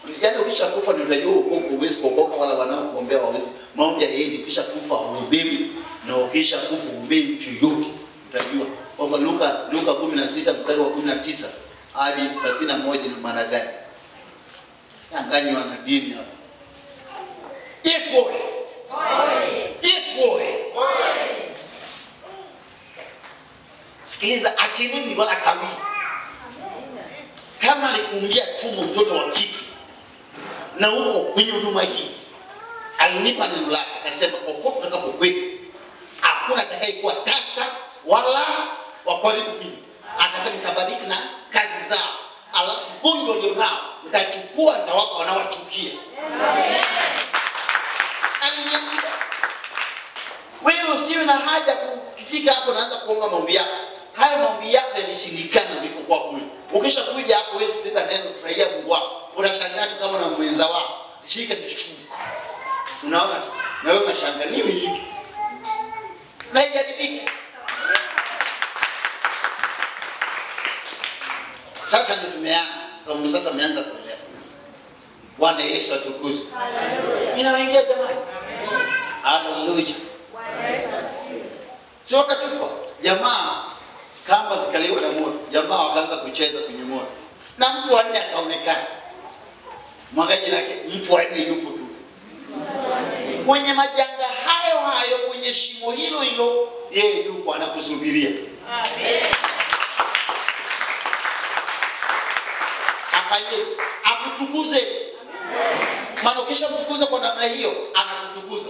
Unajua ukishakufa ndio utajua ukofu huwezi kuokoka wala wanaokuombea hawezi. Maombi yaendi ukishakufa uombewi na ukishakufa uombei mtu yote. Utajua. Kwamba Luka 16 mstari wa 19 hadi 31 ni maana gani? Anganywa na dini hapa. Yes boy. Yes boy. Sikiliza, achinini wala kawi. Kama alikuumbia tumbo mtoto wa kike na huko kwenye huduma hii alinipa neno lake akasema kokote utakapokwenda hakuna atakayekuwa tasa wala wakaribu mimi. Akasema nitabariki na kazi zao. Alafu gonjwa leo nao nitachukua nitawapa wanaowachukia. Amen. Wewe usiwe usiwe na haja kufika hapo naanza kuomba maombi yako. Hayo maombi yako yalishindikana ulipokuwa kule. Ukishakuja hapo wewe sikiliza neno, furahia Mungu wako. Unashangaa tu kama na mwenza wako. Shika kichukuu. Unaona tu. Na wewe unashangaa nini hiki? Na haijaribiki. Sasa ndio tumeanza. Sasa tumeanza kuelewa. Bwana Yesu atukuzwe. Haleluya. Inawaingia jamani. Haleluya. Sio wakati kwa jamaa kamba zikaliwa na moto, jamaa wakaanza kucheza kwenye moto. Na mtu wanne akaonekana. Mwangaji lake mtu wanne yupo tu. Kwenye majanga hayo kwenye shimo hilo yeye yupo anakusubiria. Amen. Afanye akutukuze. Amen. Maana ukisha mtukuza kwa namna hiyo anakutukuza.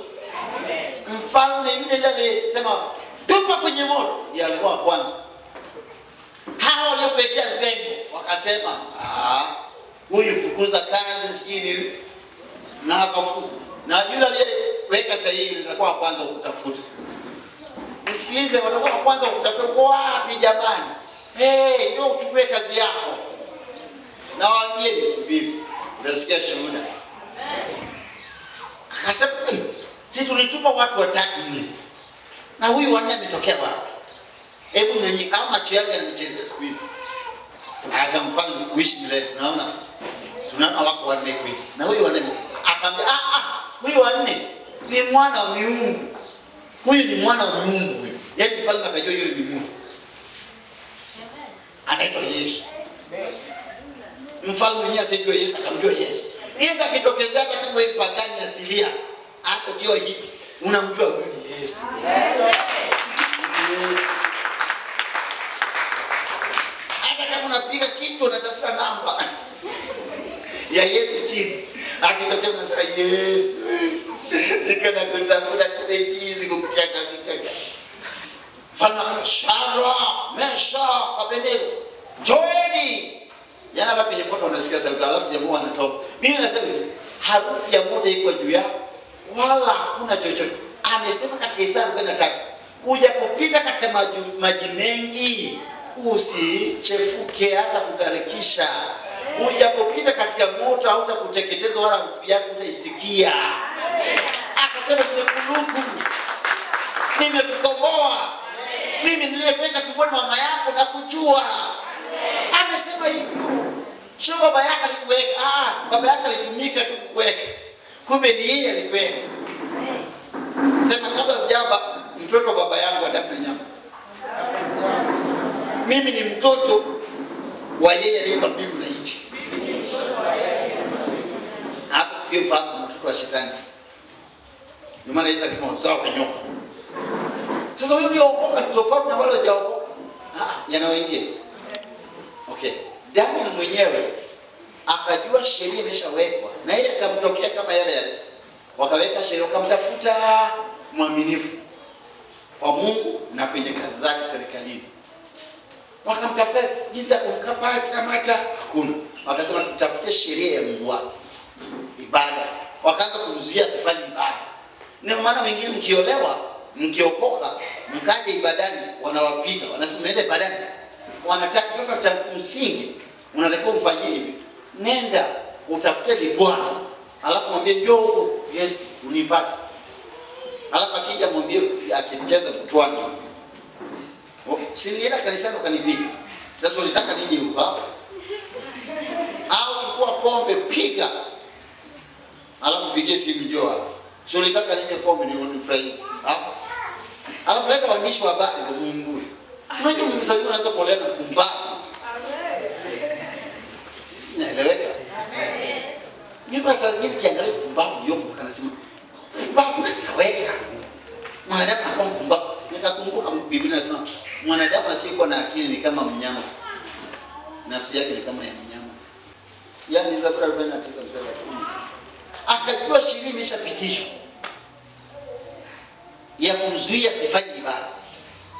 Amen. Mfalme yule ndiye sema tupa kwenye moto, yeye alikuwa wa kwanza. Hao waliopekea zengo wakasema huyu fukuza kazi sikini na akafuza. Na yule aliyeweka sahihi atakuwa wa kwanza kutafuta. Nisikilize, watakuwa wa kwanza kutafuta kwa wapi jamani? Ndio uchukue kazi yako. Na waambie nisubiri. Unasikia shuhuda? Akasema si tulitupa watu watatu mle. Na huyu wanne ametokea wapi? Hebu nanyi kama macho yangu yananichezea siku hizi. Asa mfalme kuishi milele. Tunaona wako wanne kweli. Na huyu wanne akamwambia huyu wanne ni mwana wa miungu. Huyu ni mwana wa Mungu huyu. Yaani mfalme akajua yule ni Mungu. Anaitwa Yesu. Mfalme mwenyewe asijue Yesu akamjua Yesu. Yesu akitokezea hata kama wewe pagani asilia, hata ukiwa hivi unamjua huyu ni Yesu. Hata kama unapiga kitu unatafuta namba ya Yesu chini, akitokeza sasa Yesu. Nikana kutafuta kwa hizi kukutia katika. Mfalme akasema Mesha Abednego, joeni. Yana hapa kwenye moto unasikia sauti alafu jamaa anatoka. Mimi nasema hivi, harufu ya moto iko juu yao wala hakuna chochote. Amesema katika Isaya 43, ujapopita katika maji mengi usichefuke hata kugarikisha. Ujapopita katika moto hautakuteketeza wala harufu yako utaisikia. Akasema nimekuluku. Nimekukomboa. Mimi niliyekuweka tumboni mama yako na kujua. Amesema hivyo. Sio baba yake alikuweka. Baba yake alitumika tu kukuweka. Kumbe ni yeye alikuweka. Sema kabla sijaba mtoto wa baba yangu wa damu na nyama. Mimi ni mtoto wa yeye aliyempa mbingu na nchi. Hapo kifahamu mtoto wa shetani. Ndio maana Yesu akasema uzao wa nyoka. Sasa huyo aliokoka ni tofauti na wale hawajaokoka. Yanaoingia. Okay. Daniel mwenyewe akajua sheria imeshawekwa na ile akamtokea kama yale. Wakaweka sheria, wakamtafuta mwaminifu kwa Mungu na kwenye kazi zake serikalini. Wakamtafuta jinsi ya kumkamata hakuna. Wakasema tutafute sheria ya Mungu wako. Ibada. Wakaanza kumzuia asifanye ibada. Ndio maana wengine mkiolewa, mkiokoka, mkaje ibadani wanawapiga. Wanasema nenda ibadani. Wanataka sasa cha msingi unatakiwa mfanyie hivi. Nenda utafute libwana. Alafu mwambie njoo huko, yes, unipate. Alafu akija mwambie akicheza mtwani. Si nienda kanisani ukanipiga. Sasa ulitaka nije huko hapo. Au chukua pombe piga. Alafu pigie simu njoo hapo. Si ulitaka nije pombe ni unifurahi. Hapo. Alafu leta waandishi wa habari kwa Mungu. Unajua msalimu anaweza kuolea na kumba. Naeleweka. Niko sasa hivi kiangalia kumbavu yoko kanasema. Kumbavu na kaweka. Mwanadamu anakuwa kumbavu. Nikakumbuka Biblia inasema mwanadamu asiyekuwa na akili ni kama mnyama. Nafsi yake ni kama ya mnyama. Yaani Zaburi 49 mstari wa 10. Akajua sheria imeshapitishwa ya kumzuia sifanye ibada.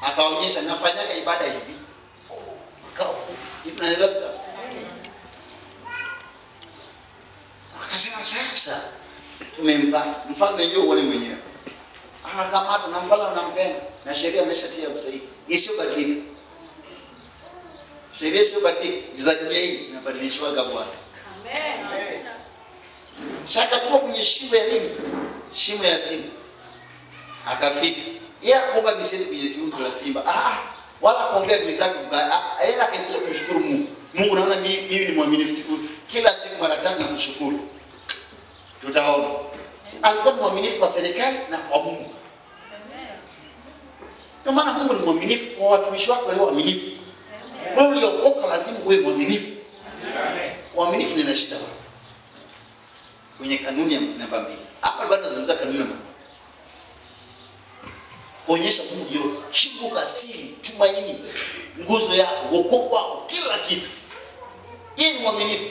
Akaonyesha nafanyaga ibada hivi. Akafu. Hivi naelewa. Akasema sasa tumempata. Mfalme njoo uone mwenyewe. akakamata na mfalme anampenda na sheria ameshatia usahihi. Isiyobadilika. Sheria isiyobadilika za dunia hii inabadilishwa kwa Bwana. Amen. Shaka tuko kwenye shimo ya nini? Shimo ya simba. Akafika. Yeye akomba nisende kwenye tundu la simba. Wala kuombea ndugu zake mbaya. Yeye akaendelea kumshukuru Mungu. Mungu naona mimi ni mwaminifu siku kila siku mara 5 na kushukuru. Tutaona. Alikuwa mwaminifu kwa serikali na kwa Mungu. Kwa maana Mungu ni mwaminifu kwa watumishi wake walio waaminifu. Wewe uliokoka lazima uwe mwaminifu. Uaminifu ni shida wapi? Kwenye kanuni ya namba 2. Hapa bado tunazungumza kanuni namba 1. Kuonyesha Mungu ndio chimbuko asili, tumaini, nguzo yako, wokovu wako, kila kitu. Yeye ni mwaminifu.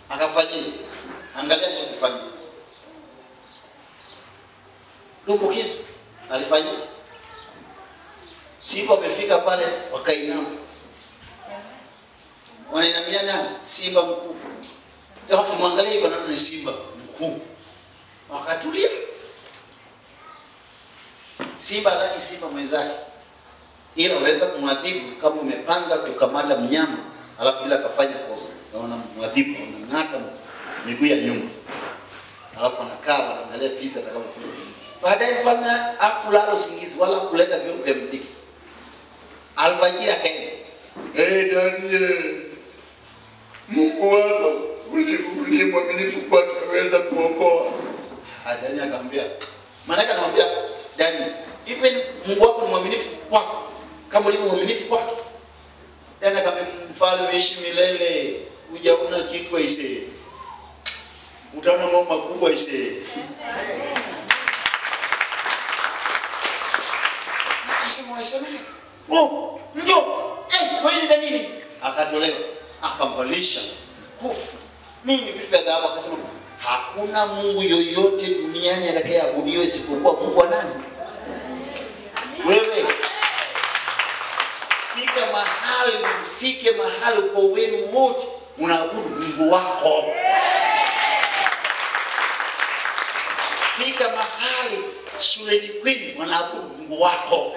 Akafanyia. Angalia alichofanya sasa. Lumbukizo alifanya. Simba wamefika pale wakainama. Wanainamia nani? Simba mkuu. Ndio wakimwangalia hivyo naona ni simba mkuu. Wakatulia. Simba laki simba mwenzake. Ila unaweza kumwadhibu kama umepanga kukamata mnyama alafu bila kafanya kosa. Naona mwadhibu unang'ata miguu ya nyuma. Alafu anakaa anaangalia fisa atakapokuja. Baadaye mfalme hakulala usingizi wala kuleta vyombo vya muziki. Alfajiri akaenda. Daniel. Mungu wako uliye mwaminifu kwake aweza kuokoa. Daniel akamwambia. Maana anamwambia Daniel, even Mungu wako ni mwaminifu kwako kama ulivyo mwaminifu kwake. Daniel akamwambia mfalme ishi milele, hujaona kitu aisee. Utaona mambo makubwa aisee. Akasema unasema njoo. Kwa nini Daniel? Akatolewa, akamvalisha mkufu. Nini vitu vya dhahabu akasema hakuna Mungu yoyote duniani atakayeabudiwa isipokuwa Mungu wa nani? Wewe. Fike mahali kwa wenu wote unaabudu Mungu wako. Fika mahali shuleni kwenu wanaabudu Mungu wako.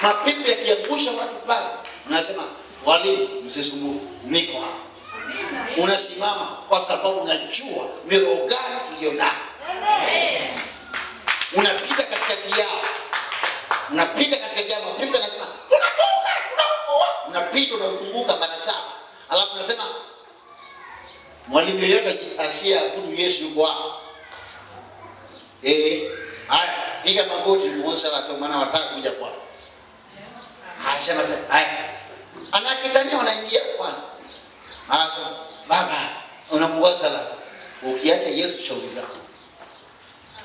Mapepo yakiangusha watu pale, unasema walimu msisumbuke, niko hapa. Unasimama kwa sababu unajua ni roho gani tulionayo. Unapita katikati yao. Mapepo yanasema tunatoka, tunaugua. Unapita unazunguka mara 7. Alafu unasema mwalimu yeyote asiyeabudu Yesu yuko hapa. Haya, piga magoti muone watu maana wataka kuja kwako. Haya. Anakitania wanaingia kwanza. Sasa baba unamuwaza salata. Ukiacha Yesu shauri zako.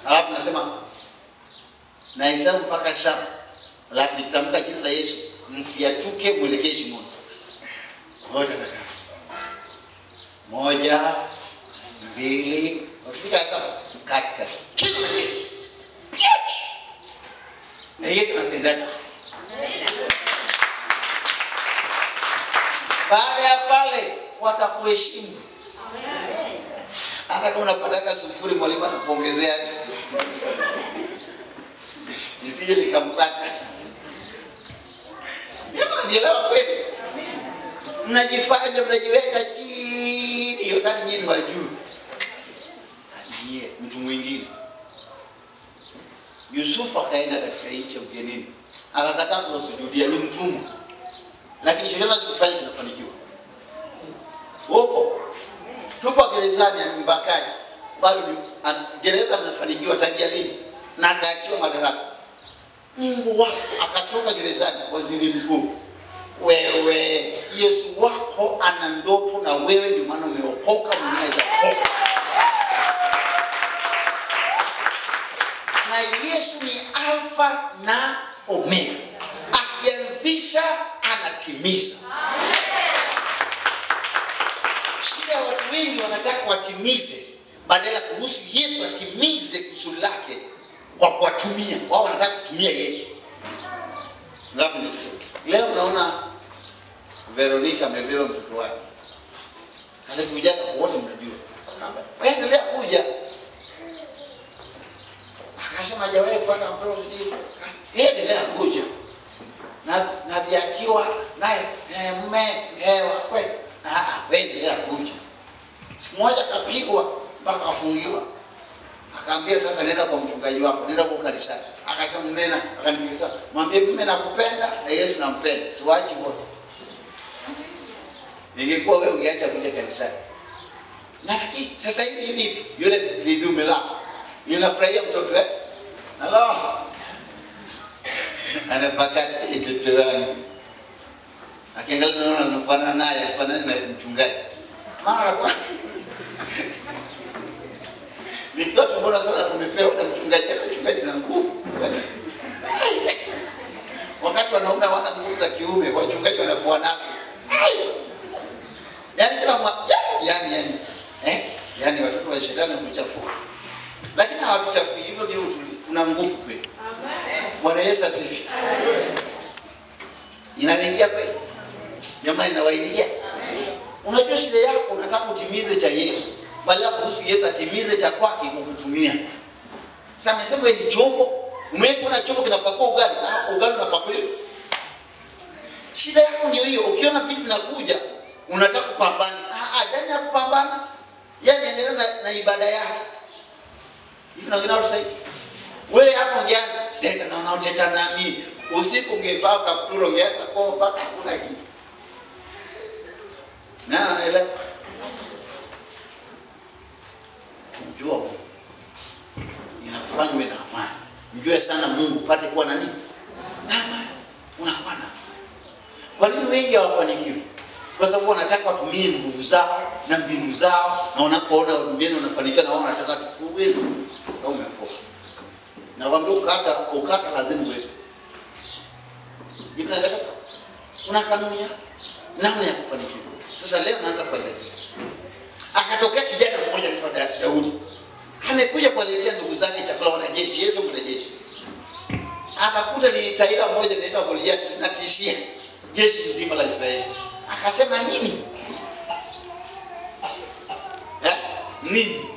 Alafu nasema na hesabu mpaka 7. Alafu nitamka jina la Yesu, mfiatuke mwelekee shimoni. Wote nataka. 1 2 ukifika 7 katika jina la Yesu. Piachi. Na Yesu anapenda. Baada ya pale watakuheshimu. Hata kama unapata 0 mwalimu atakuongezea. Nisije nikamkata. Nielewa kweli. Mnajiweka chini wakati nyinyi wa juu. Mtu mwingine. Yusufu akaenda katika nchi ya ugenini. Akakataa kusujudia, ni mtumwa. Lakini chochote anachofanya kinafanikiwa. Tupo gerezani ya mbakaji. Bado gereza linafanikiwa tangia lini? Na akaachiwa madaraka. Mungu wako akatoka gerezani waziri mkuu. Wewe Yesu wako ana ndoto na wewe ndio maana umeokoka unaweza kuokoka. Na Yesu ni Alfa na Omega. Akianzisha anatimiza. Shida ya watu wengi wanataka watimize badala kuhusu Yesu atimize kusudi lake kwa kuwatumia. Wao wanataka kutumia Yesu. Ngapi nisikie. Leo unaona Veronica amebeba mtoto wake. Alikuja wote mnajua. Wewe endelea kuja. Akasema hajawahi kupata mtoto sijui. Endelea kuja. Na viakiwa naye mume wakwe. Wewe endelea kuja. Siku moja kapigwa mpaka afungiwa. Akaambia sasa nenda kwa mchungaji wako, nenda kwa kanisani. Akasema mume akanipigia, mwambie mume nakupenda na Yesu nampenda. Siwaachi wote. Ningekuwa wewe ungeacha kuja kanisani. Nafikiri sasa hivi yule lidume la ninafurahia mtoto wewe. Allah. Anapakata mtoto wangu. Akiangalia naona anafanana naye, anafanana na mchungaji. Mara kwa nikiwa tumeona sasa umepewa na mchungaji na nguvu. Wakati wanaume hawana nguvu za kiume, wachungaji wanakuwa nazo. Yaani kila yani watoto wa shetani kuchafua. Lakini hawatuchafui, hivyo ndio tuna nguvu kweli. Bwana Yesu asifiwe. Inaingia kweli. Jamani inawaingia. Unajua shida yako unataka utimize cha Yesu. Badala kuhusu Yesu atimize cha kwake kukutumia. Sasa amesema wewe ni chombo, umeweka chombo kinapakua ugali, na ugali unapakuliwa. Shida yako ndio hiyo. Ukiona vitu vinakuja, unataka kupambana. Ndani ya kupambana, yani endelea na ibada yake. Hivi na wengine sasa. Wewe hapo ungeanza teta na unaoteta nami. Usiku ungevaa kaptura ungeanza kwa mpaka hakuna kitu. Na ile njoo inakufanya uwe na amani. Mjue sana Mungu upate kuwa na nini? Na amani. Unakuwa na. Kwa nini wengi hawafanikiwi? Kwa sababu wanataka watumie nguvu zao na mbinu zao, na unapoona duniani unafanikiwa na wao wanataka tukuweze au umepoa. Na waambie ukata lazima uwe. Biblia inasema una kanuni yake namna ya kufanikiwa. Sasa leo naanza kuelezea. Akatokea kijana mmoja anaitwa Daudi. Amekuja kuwaletea ndugu zake chakula wanajeshi, Yesu mwanajeshi. Akakuta ni taira moja inaitwa Goliath linatishia jeshi nzima la Israeli. Akasema nini? Nini?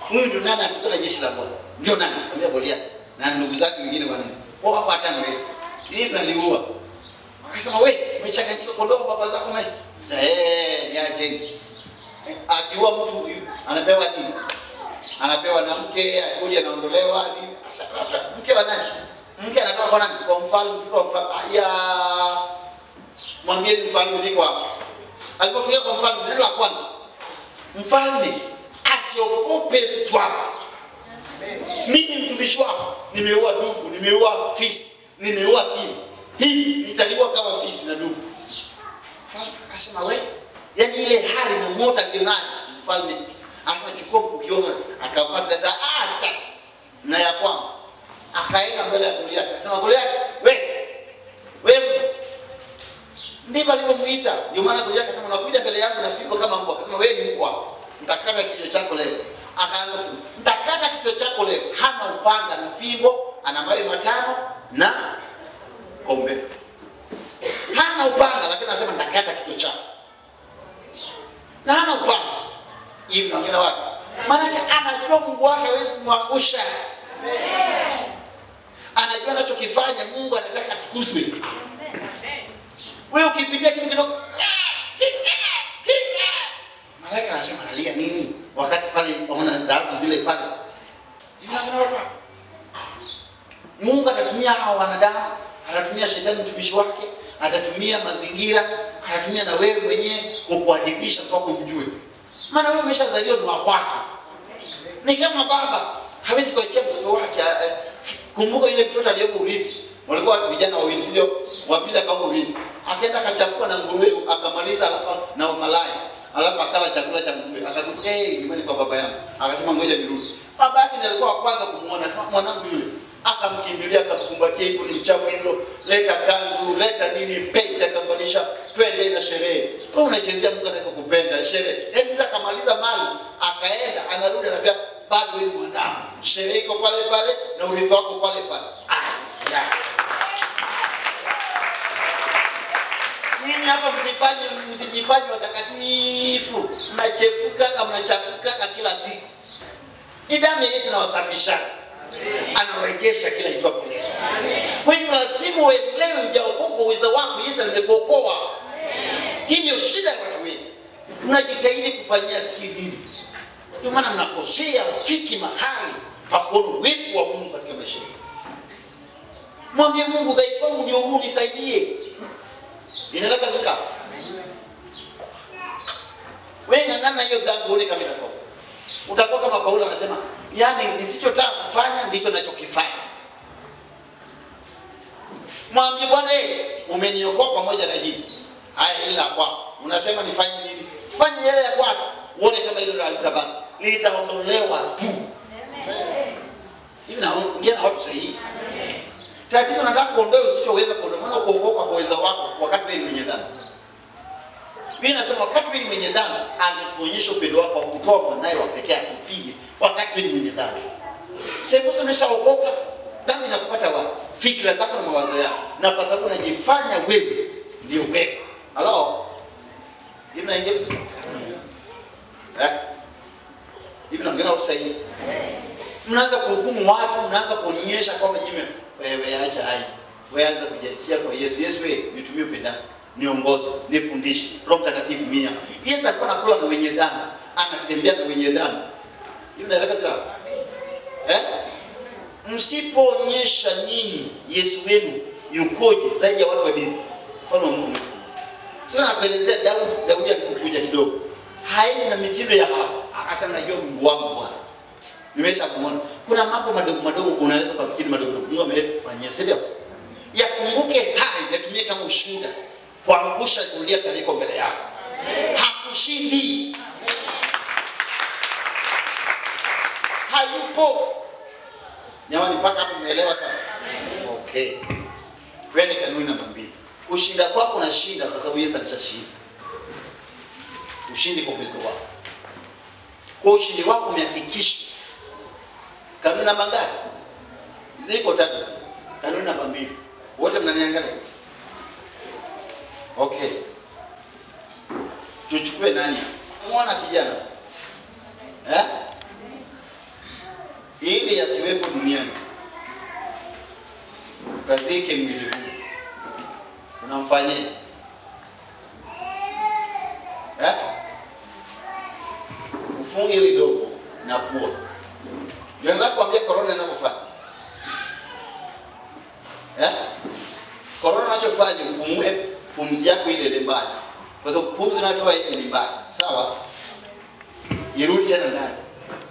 Huyu ndio nani atukana jeshi la Bwana? Ndio nani? Akamwambia Goliath. Na ndugu zake wengine wanne. Kwa hapo hata wewe. Hii naliua. Akasema wewe umechanganyika kondoo baba zako na niache. Akiua mtu huyu anapewa nini? Anapewa na mke, akuje anaondolewa nini? Sasa mke wa nani? Mke anatoka kwa nani? Kwa mfalme, mtoto wa mfalme. Mwambie mfalme niko hapa. Alipofika kwa mfalme, neno la kwanza, mfalme asiogope mtu hapa. Mimi mtumishi wako nimeua dubu, nimeua fisi, nimeua simba. Hii nitaliwa kama fisi na dubu. Mfalme akasema wewe, yani ile hali na moto alionayo mfalme asema chukua mkukiona, akavaa pesa sitaki. Na ya kwanza akaenda mbele ya Goliath. Akasema Goliath, wewe ndivyo alivyomuita. Ndio maana Goliath akasema unakuja mbele yangu na fimbo kama mbwa. Akasema wewe ni mbwa. Nitakata kichwa chako leo. Akaanza kusema nitakata kichwa chako leo. Hana upanga na fimbo, ana mawe matano na kombe. Hana upanga lakini anasema nitakata kichwa chako. Na hana upanga. Hivi naongea watu. Maana anajua Mungu wake hawezi kumwangusha. Anajua anachokifanya Mungu anataka atukuzwe. Wewe ukipitia kitu kidogo malaika anasema analia nini? Wakati pale waona dhahabu zile pale. Mungu atatumia hawa wanadamu, atatumia shetani mtumishi wake, atatumia mazingira, atatumia na wewe mwenyewe kukuadibisha mpaka umjue. Maana wewe umeshazaliwa ni wa kwake. Ni kama baba hawezi kuachia mtoto wake. Kumbuka yule mtoto aliyeko urithi. Walikuwa vijana wawili sio? Wapita kama urithi. Akaenda akachafua na nguruwe akamaliza alafu na malaya. Alafu akala chakula cha nguruwe. Akakumbuka nyumbani kwa baba yangu. Akasema ngoja nirudi. Baba yake ndiye alikuwa wa kwanza kumuona. Akasema mwanangu yule. Akamkimbilia akamkumbatia hivyo ni mchafu hivyo. Leta kanzu, leta nini, pete akambalisha, twende na sherehe. Wewe unachezea Mungu anakupenda sherehe. Ndio akamaliza mali, akaenda, anarudi anambia bado wewe mwanangu. Sherehe iko pale pale na urithi wako pale pale. Nini hapa msijifanye watakatifu. Mnachafuka kila siku. Ni damu ya Yesu inawasafisha. Anarejesha kila itwapo leo. Kwa hiyo lazima uelewe hujaokoka uwezo wako Yesu amekuokoa. Hii ndio shida ya watu wengi. Mnajitahidi kufanyia sikidini. Ndio maana mnakosea, ufiki mahali pa kuona uwepo wa Mungu katika maisha yako. Mwambie Mungu dhaifu wangu ndio huu, nisaidie. Inaeleka vika. Wewe ngangana hiyo dhambi uone kama inatoka. Utakuwa kama Paulo anasema, yani nisichotaka kufanya ndicho ninachokifanya. Mwambie Bwana, umeniokoa pamoja na hili. Haya ila kwa unasema nifanye nini? Fanya yale ya kwako. Uone kama hilo litabaki. Litaondolewa tu. Amen. Hivi naongea na watu sahihi. Tatizo nataka kuondoa usichoweza kuondoa. Maana kuokoka kwa uwezo wako wakati wewe ni mwenye dhambi. Mimi nasema wakati wewe ni mwenye dhambi, alituonyesha upendo wako wa kutoa mwanae wa pekee akufie wakati wewe ni mwenye dhambi. Sasa umeshaokoka, dhambi inakupata wapi? Fikra zako na mawazo yako. Na kwa sababu unajifanya wewe ndio wewe. Hello? Hivi naingia vizuri? Hivi naongea na usahihi. Mnaanza kuhukumu watu, mnaanza kuonyesha kwamba nyime wewe acha hai. Wewe anza kujiachia kwa Yesu. Yesu wewe nitumie upendano, niongoze, nifundishe. Roho Mtakatifu mimi. Yesu alikuwa anakula na wenye dhambi, anatembea na wenye dhambi. Hivi naeleka sawa? Msipoonyesha nyinyi Yesu wenu yukoje zaidi ya watu wa dini. Mfano wa Mungu. Sasa nakuelezea Daudi alipokuja kidogo. Haini na mitindo ya hapa. Akasema najua Mungu wangu Bwana. Nimeshamuona. Kuna mambo madogo madogo unaweza kufikiri madogo madogo Mungu amekufanyia, si ndio? Yakumbuke hai, yatumie kama ushuhuda kuangusha Goliath aliko mbele yako. Hakushindi. Hayupo. Jamani mpaka hapo umeelewa sasa? Okay. Twende kanuni namba 2. Kushinda kwako unashinda kwa sababu Yesu alishashinda. Ushindi kwa uwezo wako. Kwa ushindi wako umehakikishwa. Kanuni namba ngapi? Ziko 3. Kanuni namba 2. Wote mnaniangalia? Okay. Tuchukue nani? Muona kijana. Ili yasiwepo duniani. Tukazike mwili huu. Unamfanyaje? Ufunge ile dogo na pua. Ndio nataka kuambia corona inavyofanya. Corona inachofanya upumue pumzi yako ile mbaya. Kwa sababu pumzi unatoa ile ni mbaya. Sawa? Irudi tena ndani.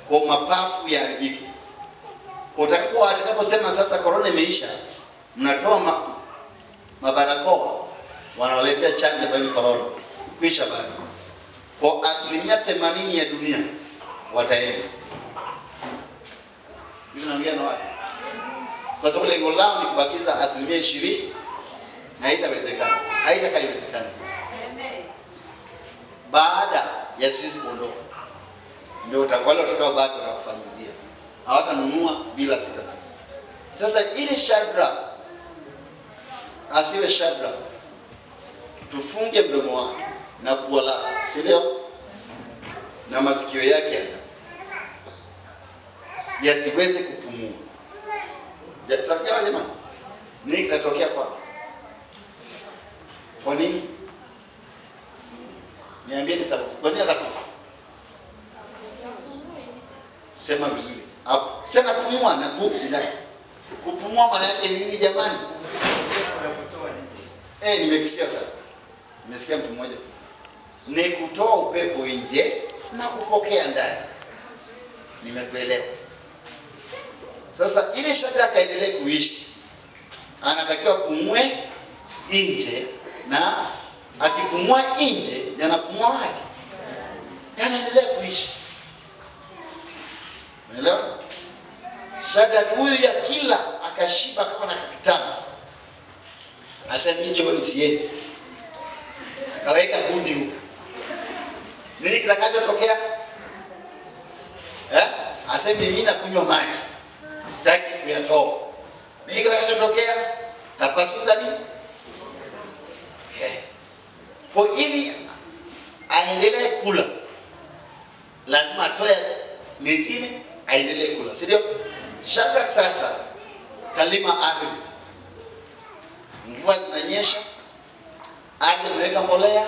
Kwa mapafu yaharibike. Kwa atakaposema sasa corona imeisha, mnatoa mabarakoa wanawaletea chanjo kwa corona. Kuisha bado. Kwa 80% ya dunia wataenda. Mimi naongea na watu. Kwa sababu lengo lao ni kubakiza 20% na haitawezekana. Haitakaiwezekana. Baada ya sisi kuondoka ndio wale watakaobaki watafanyizia. Hawatanunua bila sita. Sasa ili Shadrach asiwe Shadrach, tufunge mdomo wake na pua lake, si ndio? Na masikio yake yasiweze kupumua. Yatasakia jamani. Nini kinatokea kwa nini? Niambieni sababu. Kwa nini atakufa? Sema vizuri. Hapo. Sema pumua na pumzi ndani. Kupumua maana yake nini jamani? Nimekisikia sasa. Nimesikia mtu mmoja. Ni kutoa upepo nje na kupokea ndani. Nimekuelewa. Sasa ili Shadrach aendelee kuishi, anatakiwa kumue nje, na akipumua nje yanapumua wapi? Yanaendelea kuishi. Unaelewa? Shadrach huyu ya kila akashiba kama na kapitani. Asema hicho ni siye. Akaweka budi huko. Nini kitakachotokea? Asema mimi nakunywa maji. Sitaki kuyatoa. Nini kitakachotokea? Tapasuka nini? Kwa ili aendelee kula, lazima atoe mengine aendelee kula, si ndio? Shadrach sasa kalima ardhi. Mvua zinanyesha, ardhi imeweka mbolea,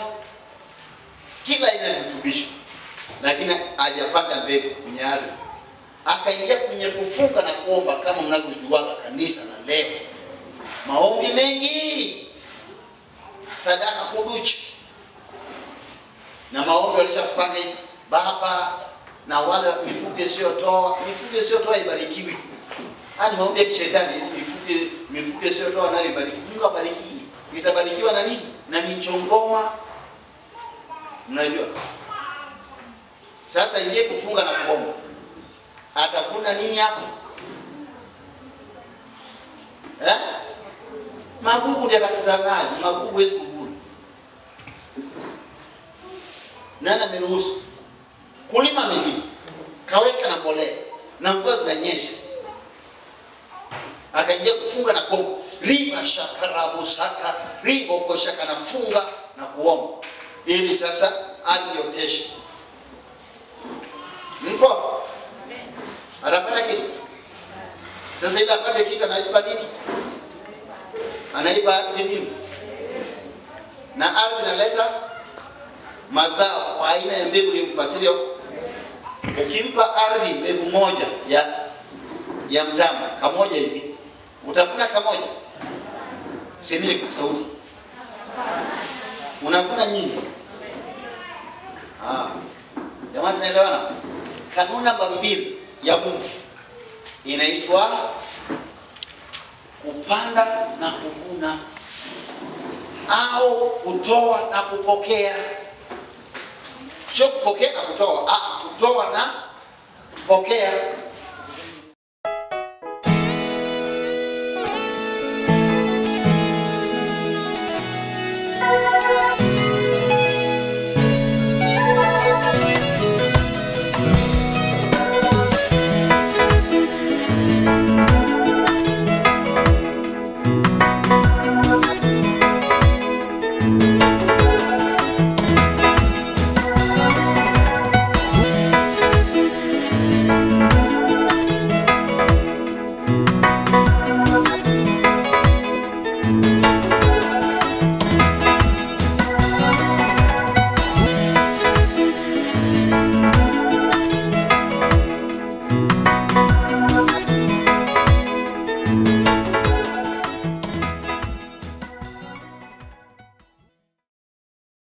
kila ina virutubisho, lakini hajapanda mbegu kwenye ardhi. Akaingia kwenye kufunga na kuomba kama mnavyojua kanisa na leo. Maombi mengi, sadaka kuduchi. Na maombi walishapanga hivi, Baba na wale mifugo isiyotoa ibarikiwi. Hadi maombi ya kishetani, mifugo isiyotoa nayo ibarikiwi. Mungu abariki. Itabarikiwa na nini? Na michongoma. Mnajua? Sasa ingie kufunga na kuomba. Atavuna nini hapo? Magugu ndio atakutana, magugu huwezi kuvuna. Nani ameruhusu? Kulima milima, kaweka na mbolea, na mvua zinanyesha. Akaingia kufunga na kuomba. Riba shakarabu saka, ribo koshaka, na funga na kuomba. Ili sasa alioteshe. Mko? Anapata kitu. Sasa ile apate kitu anaiba nini? Anaiba ardhi nini? Na ardhi inaleta mazao kwa aina ya mbegu limpasilio. Ukimpa ardhi mbegu moja ya mtama, kamoja hivi, utavuna kamoja. Semeni kwa sauti. Unavuna nyingi. Jamani tunaelewana? Kanuni namba 2 ya Mungu inaitwa kupanda na kuvuna, au kutoa na kupokea. Sio kupokea na kutoa, kutoa na kupokea.